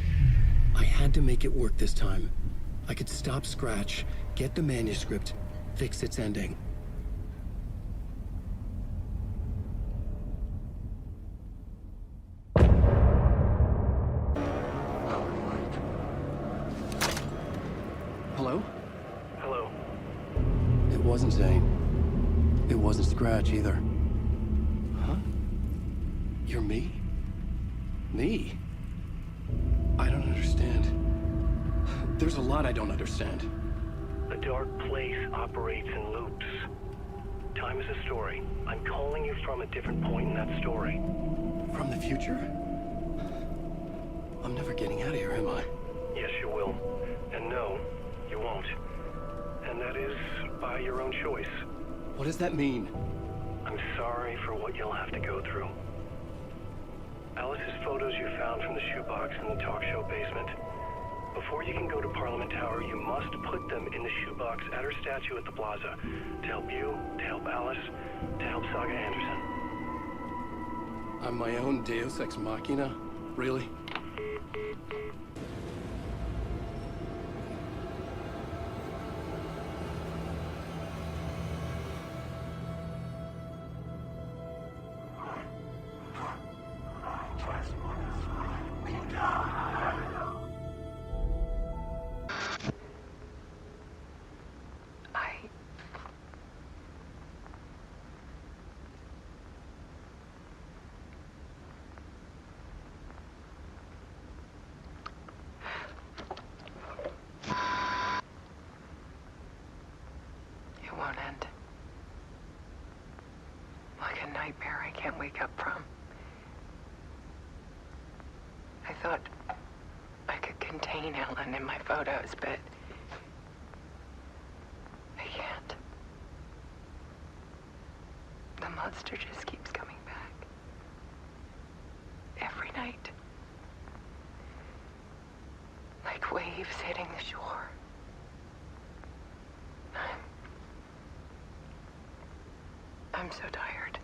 I had to make it work this time. I could stop Scratch, get the manuscript, fix its ending. Hello? Hello. It wasn't Zane. It wasn't Scratch either. Huh? You're me? Me? I don't understand. There's a lot I don't understand. The dark place operates in loops. Time is a story. I'm calling you from a different point in that story. From the future? I'm never getting out of here, am I? Yes, you will. And no, you won't. And that is by your own choice. What does that mean? I'm sorry for what you'll have to go through. Alice's photos you found from the shoebox in the talk show basement. Before you can go to Parliament Tower, you must put them in the shoebox at her statue at the plaza. To help you, to help Alice, to help Saga Anderson. I'm my own Deus Ex Machina? Really? It won't end. Like a nightmare I can't wake up from. I thought I could contain Alan in my photos, but I can't. The monster just keeps coming back. Every night. Like waves hitting the shore. I'm so tired.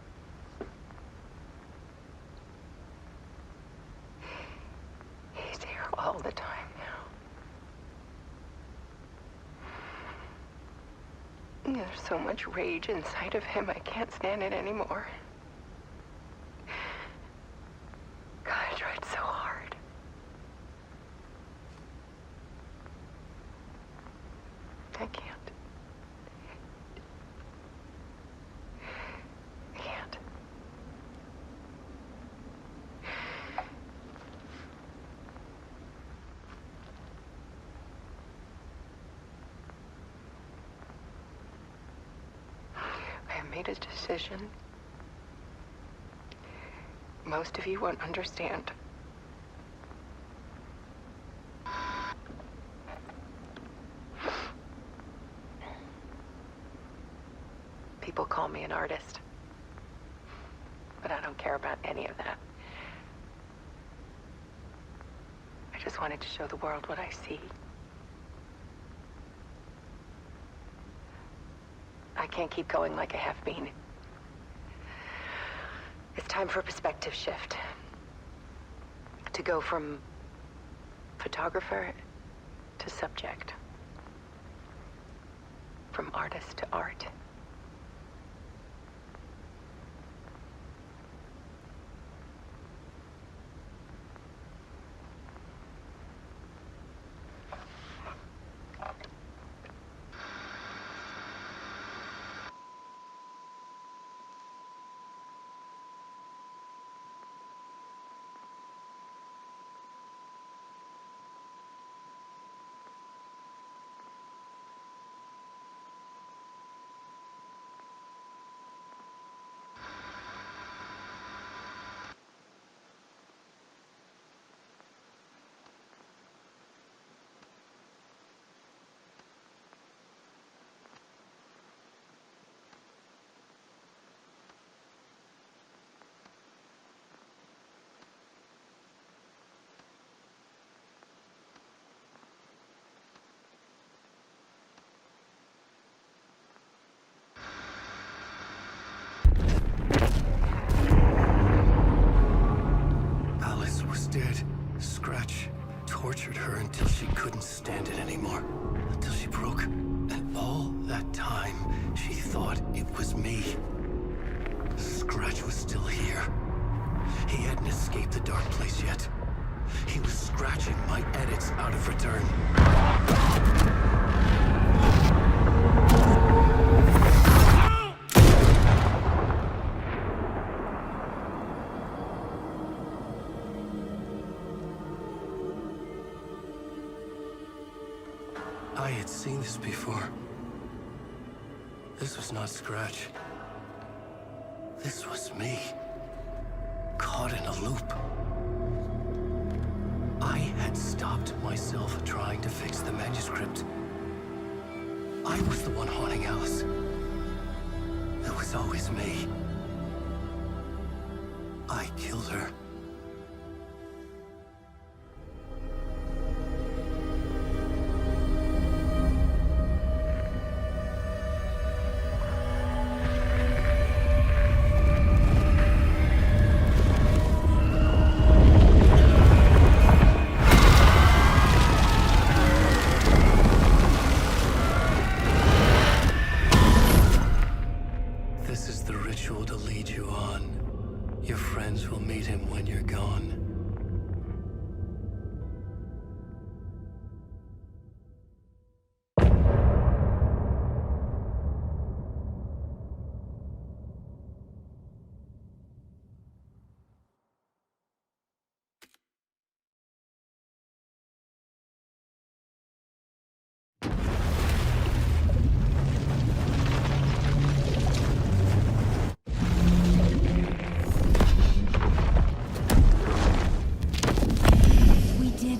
He's here all the time now. There's so much rage inside of him, I can't stand it anymore. God, I tried so hard. I can't. Made a decision. Most of you won't understand. People call me an artist, but I don't care about any of that. I just wanted to show the world what I see. I can't keep going like I have been. It's time for a perspective shift. To go from photographer to subject. From artist to art. She couldn't stand it anymore until she broke. And all that time, she thought it was me. Scratch was still here. He hadn't escaped the dark place yet. He was scratching my edits out of return. I had seen this before. This was not Scratch. This was me. Caught in a loop. I had stopped myself trying to fix the manuscript. I was the one haunting Alice. It was always me. I killed her. This is the ritual to lead you on. Your friends will meet him when you're gone.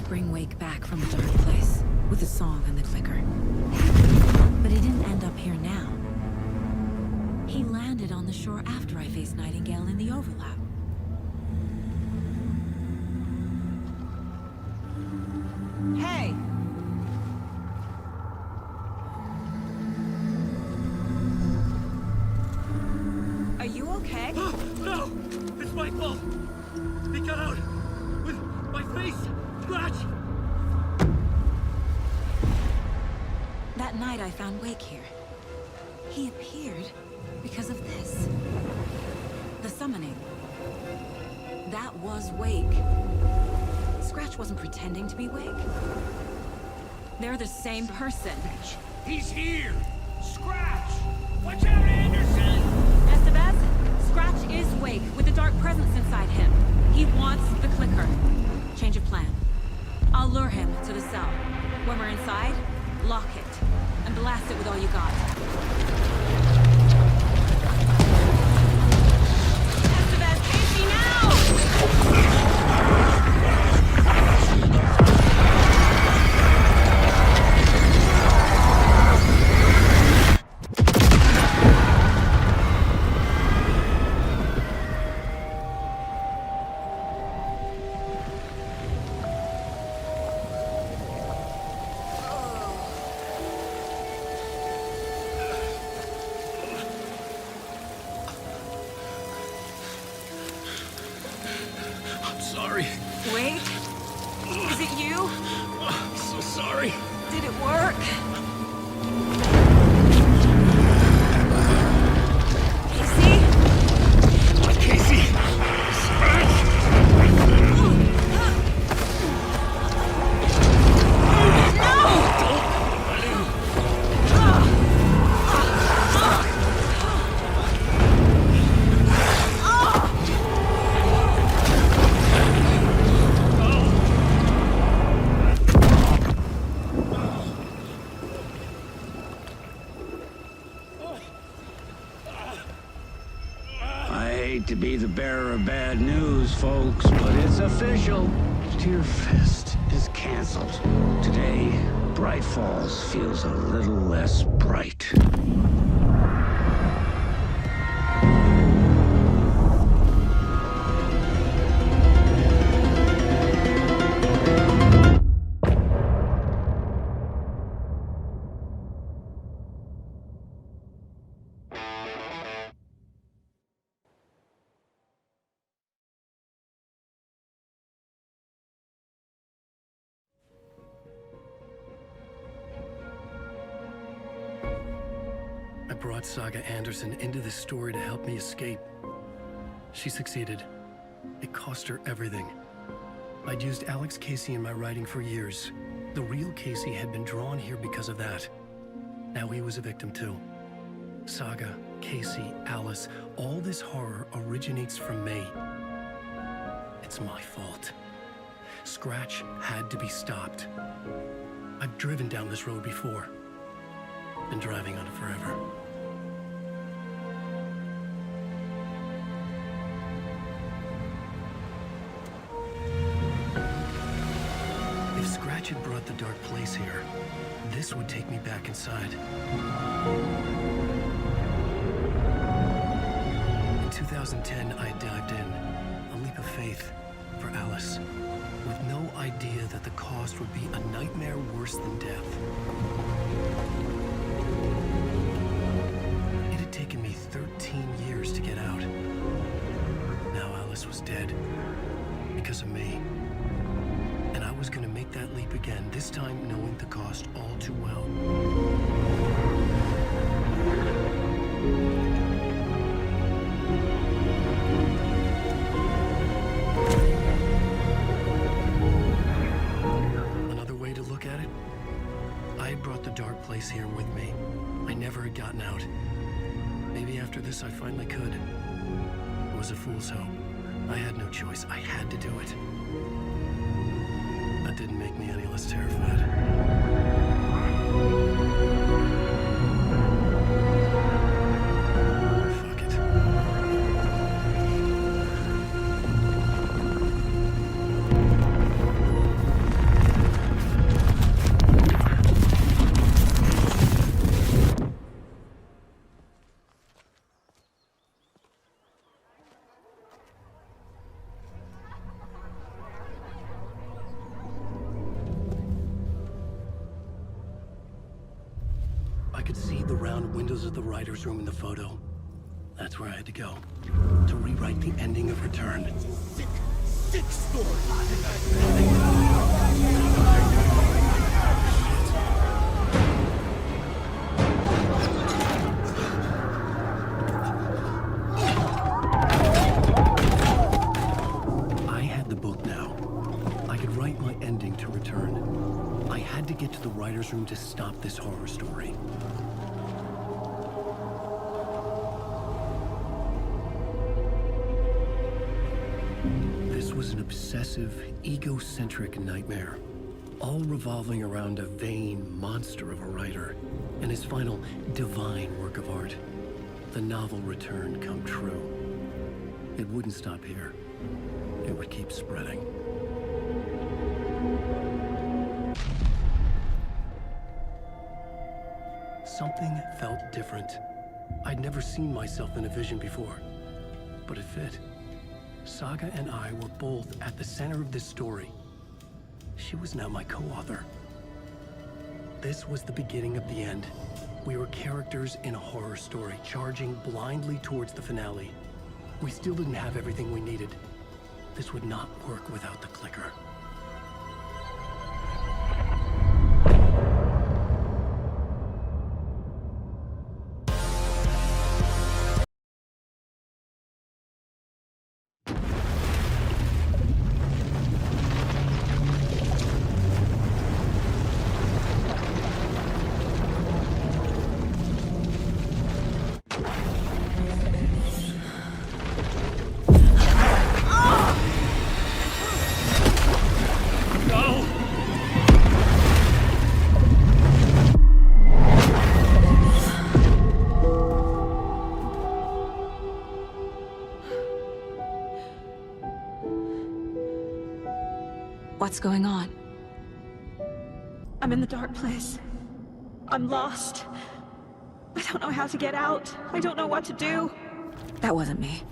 Bring Wake back from the dark place with the song and the clicker. But he didn't end up here now. He landed on the shore after I faced Nightingale in the overlap. Hey! Are you okay? No! It's my fault! He got out with my face! Scratch! That night I found Wake here. He appeared because of this. The summoning. That was Wake. Scratch wasn't pretending to be Wake. They're the same person. He's here! Scratch! Watch out, Anderson! Estevez, Scratch is Wake with the dark presence inside him. He wants the clicker. Change of plan. I'll lure him to the cell. When we're inside, lock it, and blast it with all you got. Estevez, face me now! Sorry. Wait. Is it you? I'm so sorry. Did it work? Casey? To be the bearer of bad news, folks, but it's official. Tear Fest is canceled. Today, Bright Falls feels a little less bright. brought Saga Anderson into this story to help me escape. She succeeded. It cost her everything. I'd used Alex Casey in my writing for years. The real Casey had been drawn here because of that. Now he was a victim too. Saga, Casey, Alice, all this horror originates from me. It's my fault. Scratch had to be stopped. I've driven down this road before. Been driving on it forever. If Scratch had brought the dark place here, this would take me back inside. In 2010, I dived in, a leap of faith for Alice, with no idea that the cost would be a nightmare worse than death. It had taken me 13 years to get out. Now Alice was dead, because of me. And I was gonna make that leap again, this time knowing the cost all too well. Another way to look at it, I had brought the dark place here with me. I never had gotten out. Maybe after this I finally could. It was a fool's hope. I had no choice. I had to do it. That didn't make me any less terrified. Fuck it. I could see the round windows of the writer's room in the photo. That's where I had to go, to rewrite the ending of Return. Sick story. I had the book now. I could write my ending to Return. I had to get to the writer's room to stop this horror story. This was an obsessive, egocentric nightmare, all revolving around a vain monster of a writer and his final divine work of art, the novel Return come true. It wouldn't stop here. It would keep spreading. Something felt different. I'd never seen myself in a vision before, but it fit. Saga and I were both at the center of this story. She was now my co-author. This was the beginning of the end. We were characters in a horror story, charging blindly towards the finale. We still didn't have everything we needed. This would not work without the clicker. What's going on? I'm in the dark place. I'm lost. I don't know how to get out. I don't know what to do. That wasn't me.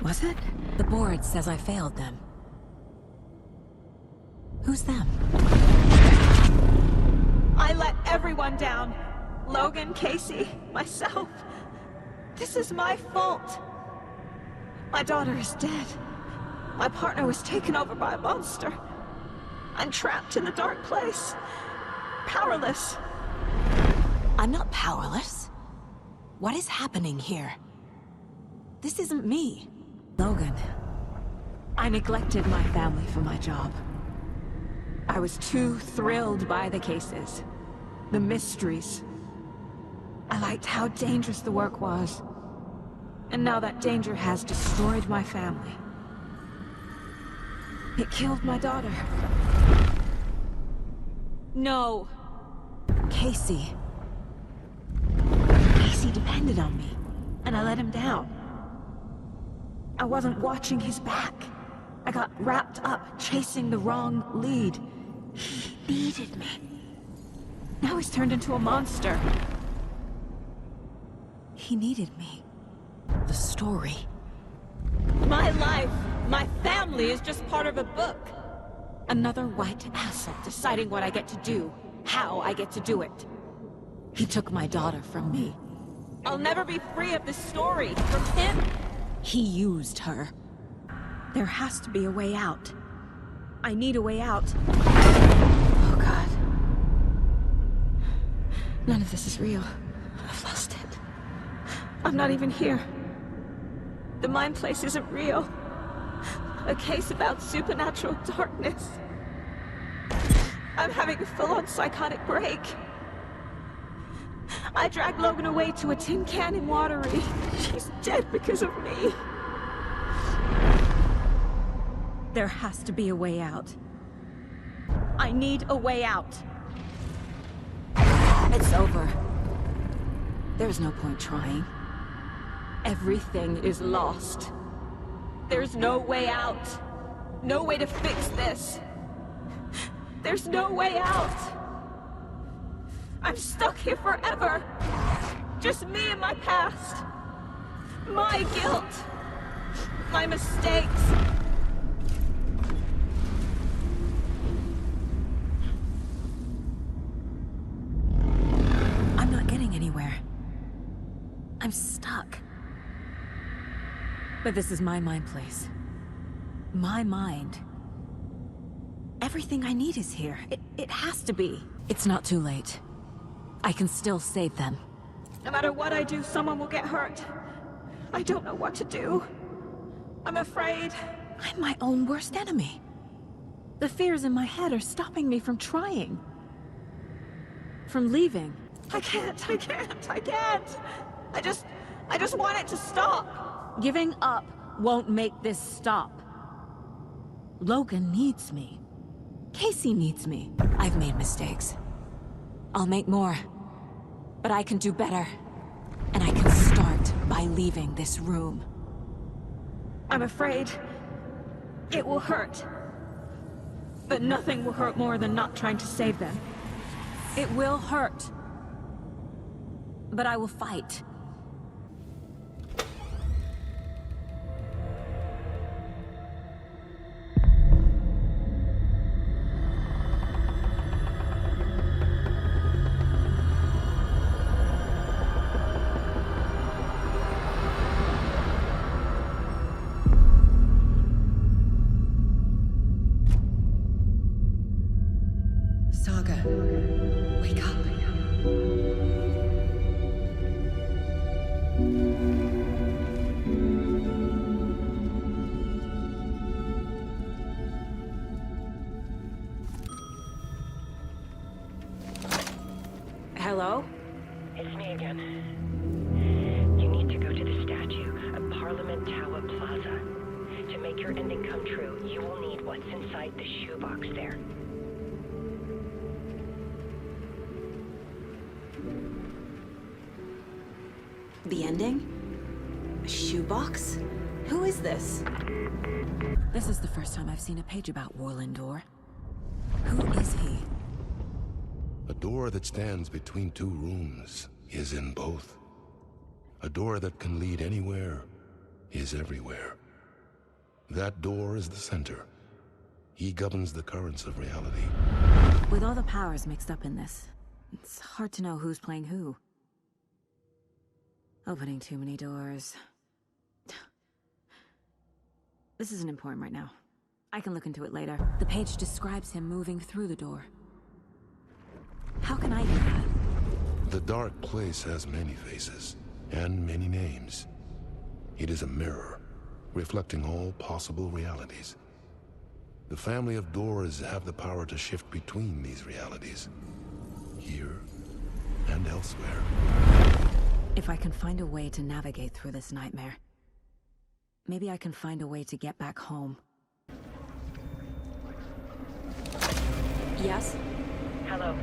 Was it? The board says I failed them. Who's them? I let everyone down. Logan, Casey, myself. This is my fault. My daughter is dead. My partner was taken over by a monster. I'm trapped in the dark place. Powerless. I'm not powerless. What is happening here? This isn't me. Logan, I neglected my family for my job. I was too thrilled by the cases, the mysteries. I liked how dangerous the work was. And now that danger has destroyed my family. It killed my daughter. No. Casey. Casey depended on me, and I let him down. I wasn't watching his back. I got wrapped up chasing the wrong lead. He needed me. Now he's turned into a monster. He needed me. The story. My life, my family is just part of a book. Another white asset deciding what I get to do, how I get to do it. He took my daughter from me. I'll never be free of this story from him. He used her. There has to be a way out. I need a way out. Oh, God. None of this is real. I've lost it. I'm not even here. The mind place isn't real. A case about supernatural darkness. I'm having a full-on psychotic break. I dragged Logan away to a tin can in Watery. She's dead because of me. There has to be a way out. I need a way out. It's over. There's no point trying. Everything is lost. There's no way out. No way to fix this. There's no way out. I'm stuck here forever. Just me and my past. My guilt. My mistakes. I'm not getting anywhere. I'm stuck. But this is my mind place. My mind. Everything I need is here. It has to be. It's not too late. I can still save them. No matter what I do, someone will get hurt. I don't know what to do. I'm afraid. I'm my own worst enemy. The fears in my head are stopping me from trying. From leaving. I can't. I just want it to stop. Giving up won't make this stop. Logan needs me. Casey needs me. I've made mistakes. I'll make more. But I can do better. And I can start by leaving this room. I'm afraid it will hurt. But nothing will hurt more than not trying to save them. It will hurt. But I will fight. Saga, wake up. Hello? It's me again. You need to go to the statue at Parliament Tower Plaza. To make your ending come true, you will need what's inside the shoebox there. The ending? A shoebox? Who is this? This is the first time I've seen a page about Warlindor. Who is he? A door that stands between two rooms is in both. A door that can lead anywhere is everywhere. That door is the center. He governs the currents of reality. With all the powers mixed up in this, it's hard to know who's playing who. Opening too many doors. This isn't important right now. I can look into it later. The page describes him moving through the door. How can I do that? The dark place has many faces. and many names. It is a mirror, reflecting all possible realities. The family of doors have the power to shift between these realities, here and elsewhere. If I can find a way to navigate through this nightmare, maybe I can find a way to get back home. Yes? Hello.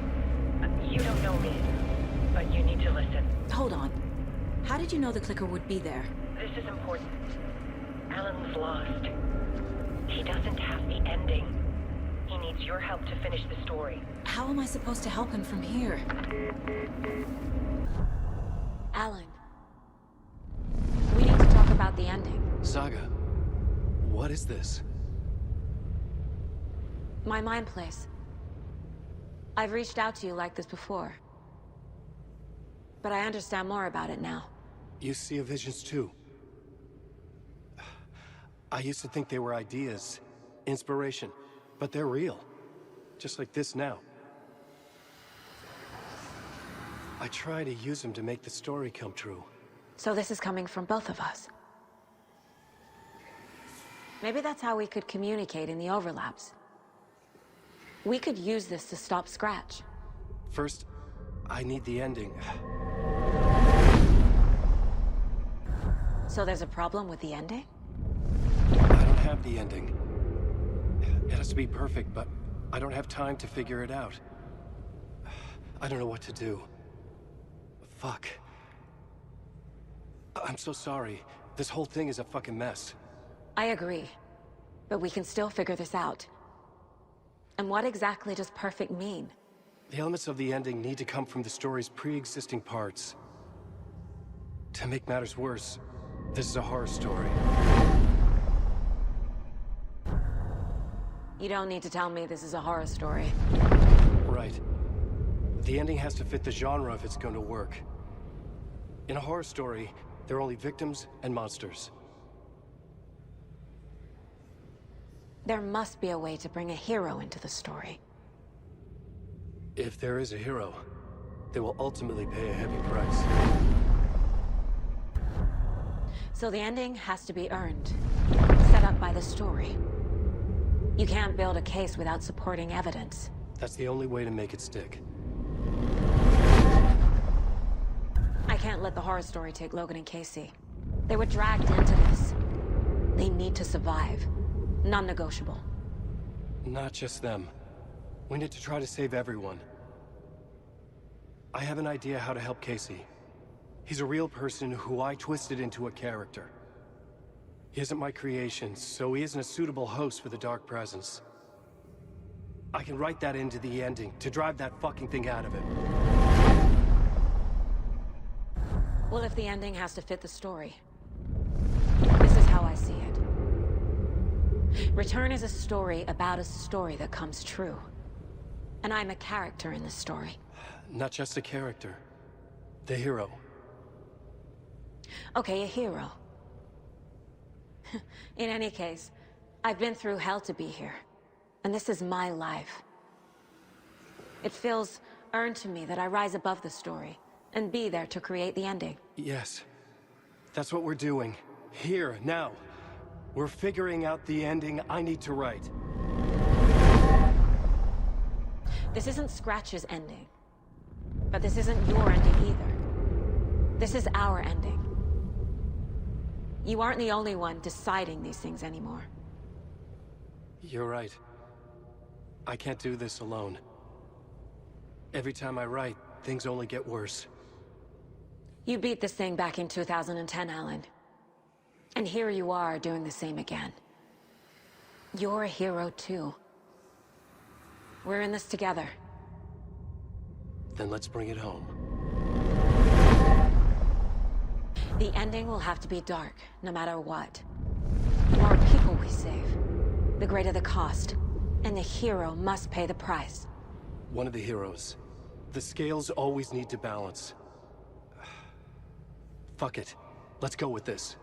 You don't know me, but you need to listen. Hold on. How did you know the clicker would be there? This is important. Alan's lost. He doesn't have the ending. He needs your help to finish the story. How am I supposed to help him from here? Alan. We need to talk about the ending. Saga, what is this? My mind place. I've reached out to you like this before. But I understand more about it now. You see visions too. I used to think they were ideas, inspiration, but they're real. Just like this now. I try to use them to make the story come true. So this is coming from both of us. Maybe that's how we could communicate in the overlaps. We could use this to stop Scratch. First, I need the ending. So there's a problem with the ending? I don't have the ending. It has to be perfect, but I don't have time to figure it out. I don't know what to do. Fuck. I'm so sorry. This whole thing is a fucking mess. I agree. But we can still figure this out. And what exactly does perfect mean? The elements of the ending need to come from the story's pre-existing parts. To make matters worse, this is a horror story. You don't need to tell me this is a horror story. Right. The ending has to fit the genre if it's going to work. In a horror story, there are only victims and monsters. There must be a way to bring a hero into the story. If there is a hero, they will ultimately pay a heavy price. So the ending has to be earned, set up by the story. You can't build a case without supporting evidence. That's the only way to make it stick. I can't let the horror story take Logan and Casey. They were dragged into this. They need to survive. Non-negotiable. Not just them. We need to try to save everyone. I have an idea how to help Casey. He's a real person who I twisted into a character. He isn't my creation, so he isn't a suitable host for the Dark Presence. I can write that into the ending to drive that fucking thing out of him. Well, if the ending has to fit the story, this is how I see it. Return is a story about a story that comes true. And I'm a character in this story. Not just a character. The hero. Okay, a hero. In any case, I've been through hell to be here. And this is my life. It feels earned to me that I rise above the story and be there to create the ending. Yes. That's what we're doing. Here, now. We're figuring out the ending I need to write. This isn't Scratch's ending. But this isn't your ending either. This is our ending. You aren't the only one deciding these things anymore. You're right. I can't do this alone. Every time I write, things only get worse. You beat this thing back in 2010, Alan. And here you are doing the same again. You're a hero too. We're in this together. Then let's bring it home. The ending will have to be dark, no matter what. The more people we save, the greater the cost. And the hero must pay the price. One of the heroes. The scales always need to balance. Fuck it. Let's go with this.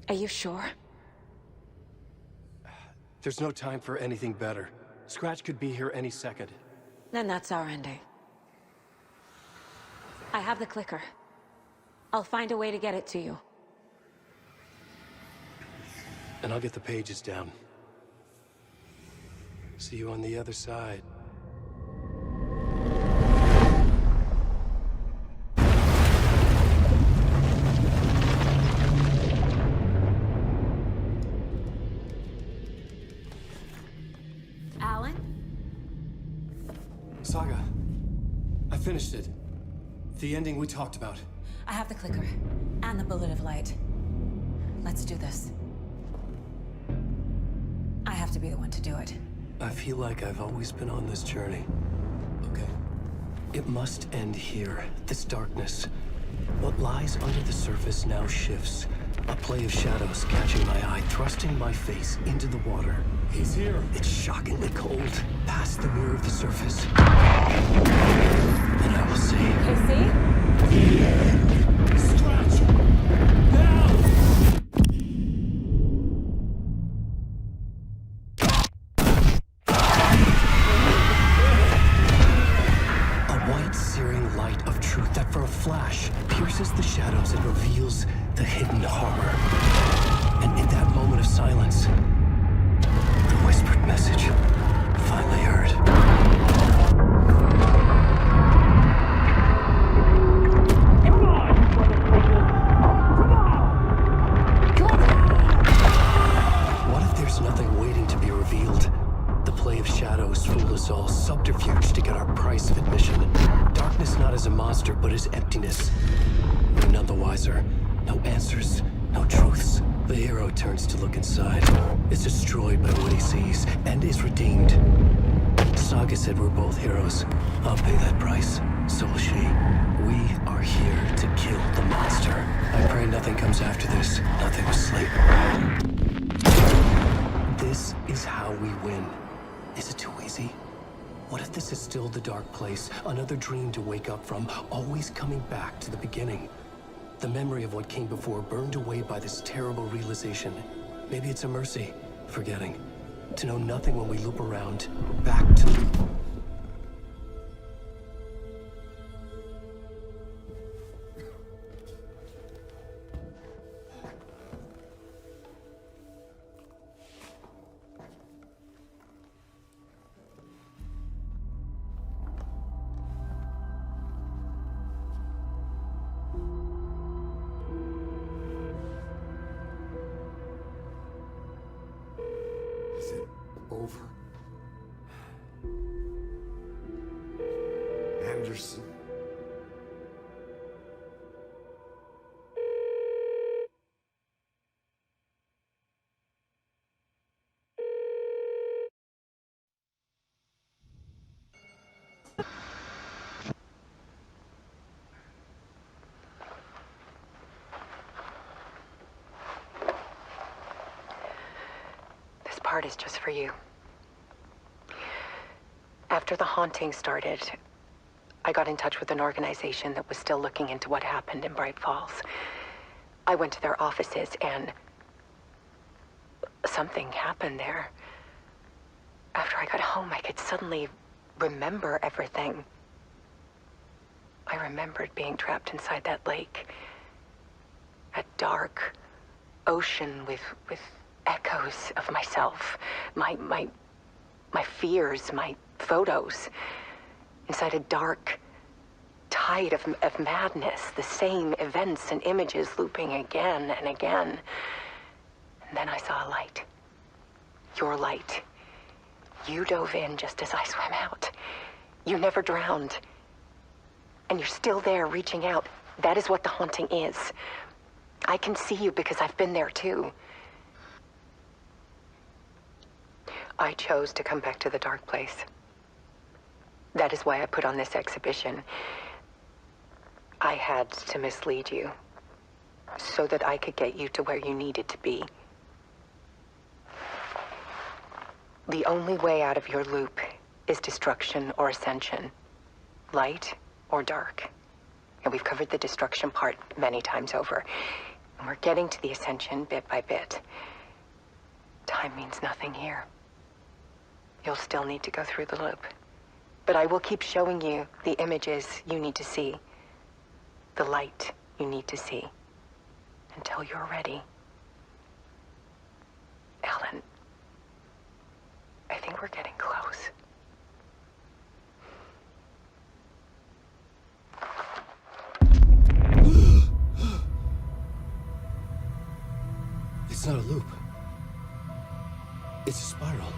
Are you sure? There's no time for anything better. Scratch could be here any second. Then that's our ending. I have the clicker. I'll find a way to get it to you. And I'll get the pages down. See you on the other side. Alan? Saga, I finished it. The ending we talked about. I have the clicker and the bullet of light. Let's do this. I have to be the one to do it. I feel like I've always been on this journey. Okay. It must end here, this darkness. What lies under the surface now shifts. A play of shadows catching my eye, thrusting my face into the water. He's here. It's shockingly cold, past the mirror of the surface. And I will see. Casey? Scratch! Now! A white, searing light of truth that for a flash pierces the shadows and reveals the hidden horror. And in that moment of silence, the whispered message finally heard. What if there's nothing waiting to be revealed? The play of shadows fool us all, subterfuge to get our price of admission. Darkness not as a monster, but as emptiness. We're none the wiser. No answers, no truths. The hero turns to look inside, is destroyed by what he sees, and is redeemed. Saga said we're both heroes. I'll pay that price. So will she. We are here to kill the monster. I pray nothing comes after this. Nothing will sleep. This is how we win. Is it too easy? What if this is still the dark place? Another dream to wake up from, always coming back to the beginning. The memory of what came before burned away by this terrible realization. Maybe it's a mercy, forgetting. To know nothing when we loop around, back to... Is it over? Anderson? This part is just for you. After the haunting started, I got in touch with an organization that was still looking into what happened in Bright Falls. I went to their offices and something happened there. After I got home, I could suddenly remember everything. I remembered being trapped inside that lake. A dark ocean with echoes of myself, my fears, my photos, inside a dark tide of madness, the same events and images looping again and again. And then I saw a light. Your light. You dove in just as I swam out. You never drowned. And you're still there reaching out. That is what the haunting is. I can see you because I've been there too. I chose to come back to the dark place. That is why I put on this exhibition. I had to mislead you, so that I could get you to where you needed to be. The only way out of your loop is destruction or ascension, light or dark. And we've covered the destruction part many times over. And we're getting to the ascension bit by bit. Time means nothing here. You'll still need to go through the loop. But I will keep showing you the images you need to see. The light you need to see. Until you're ready. Alan, I think we're getting close. It's not a loop. It's a spiral.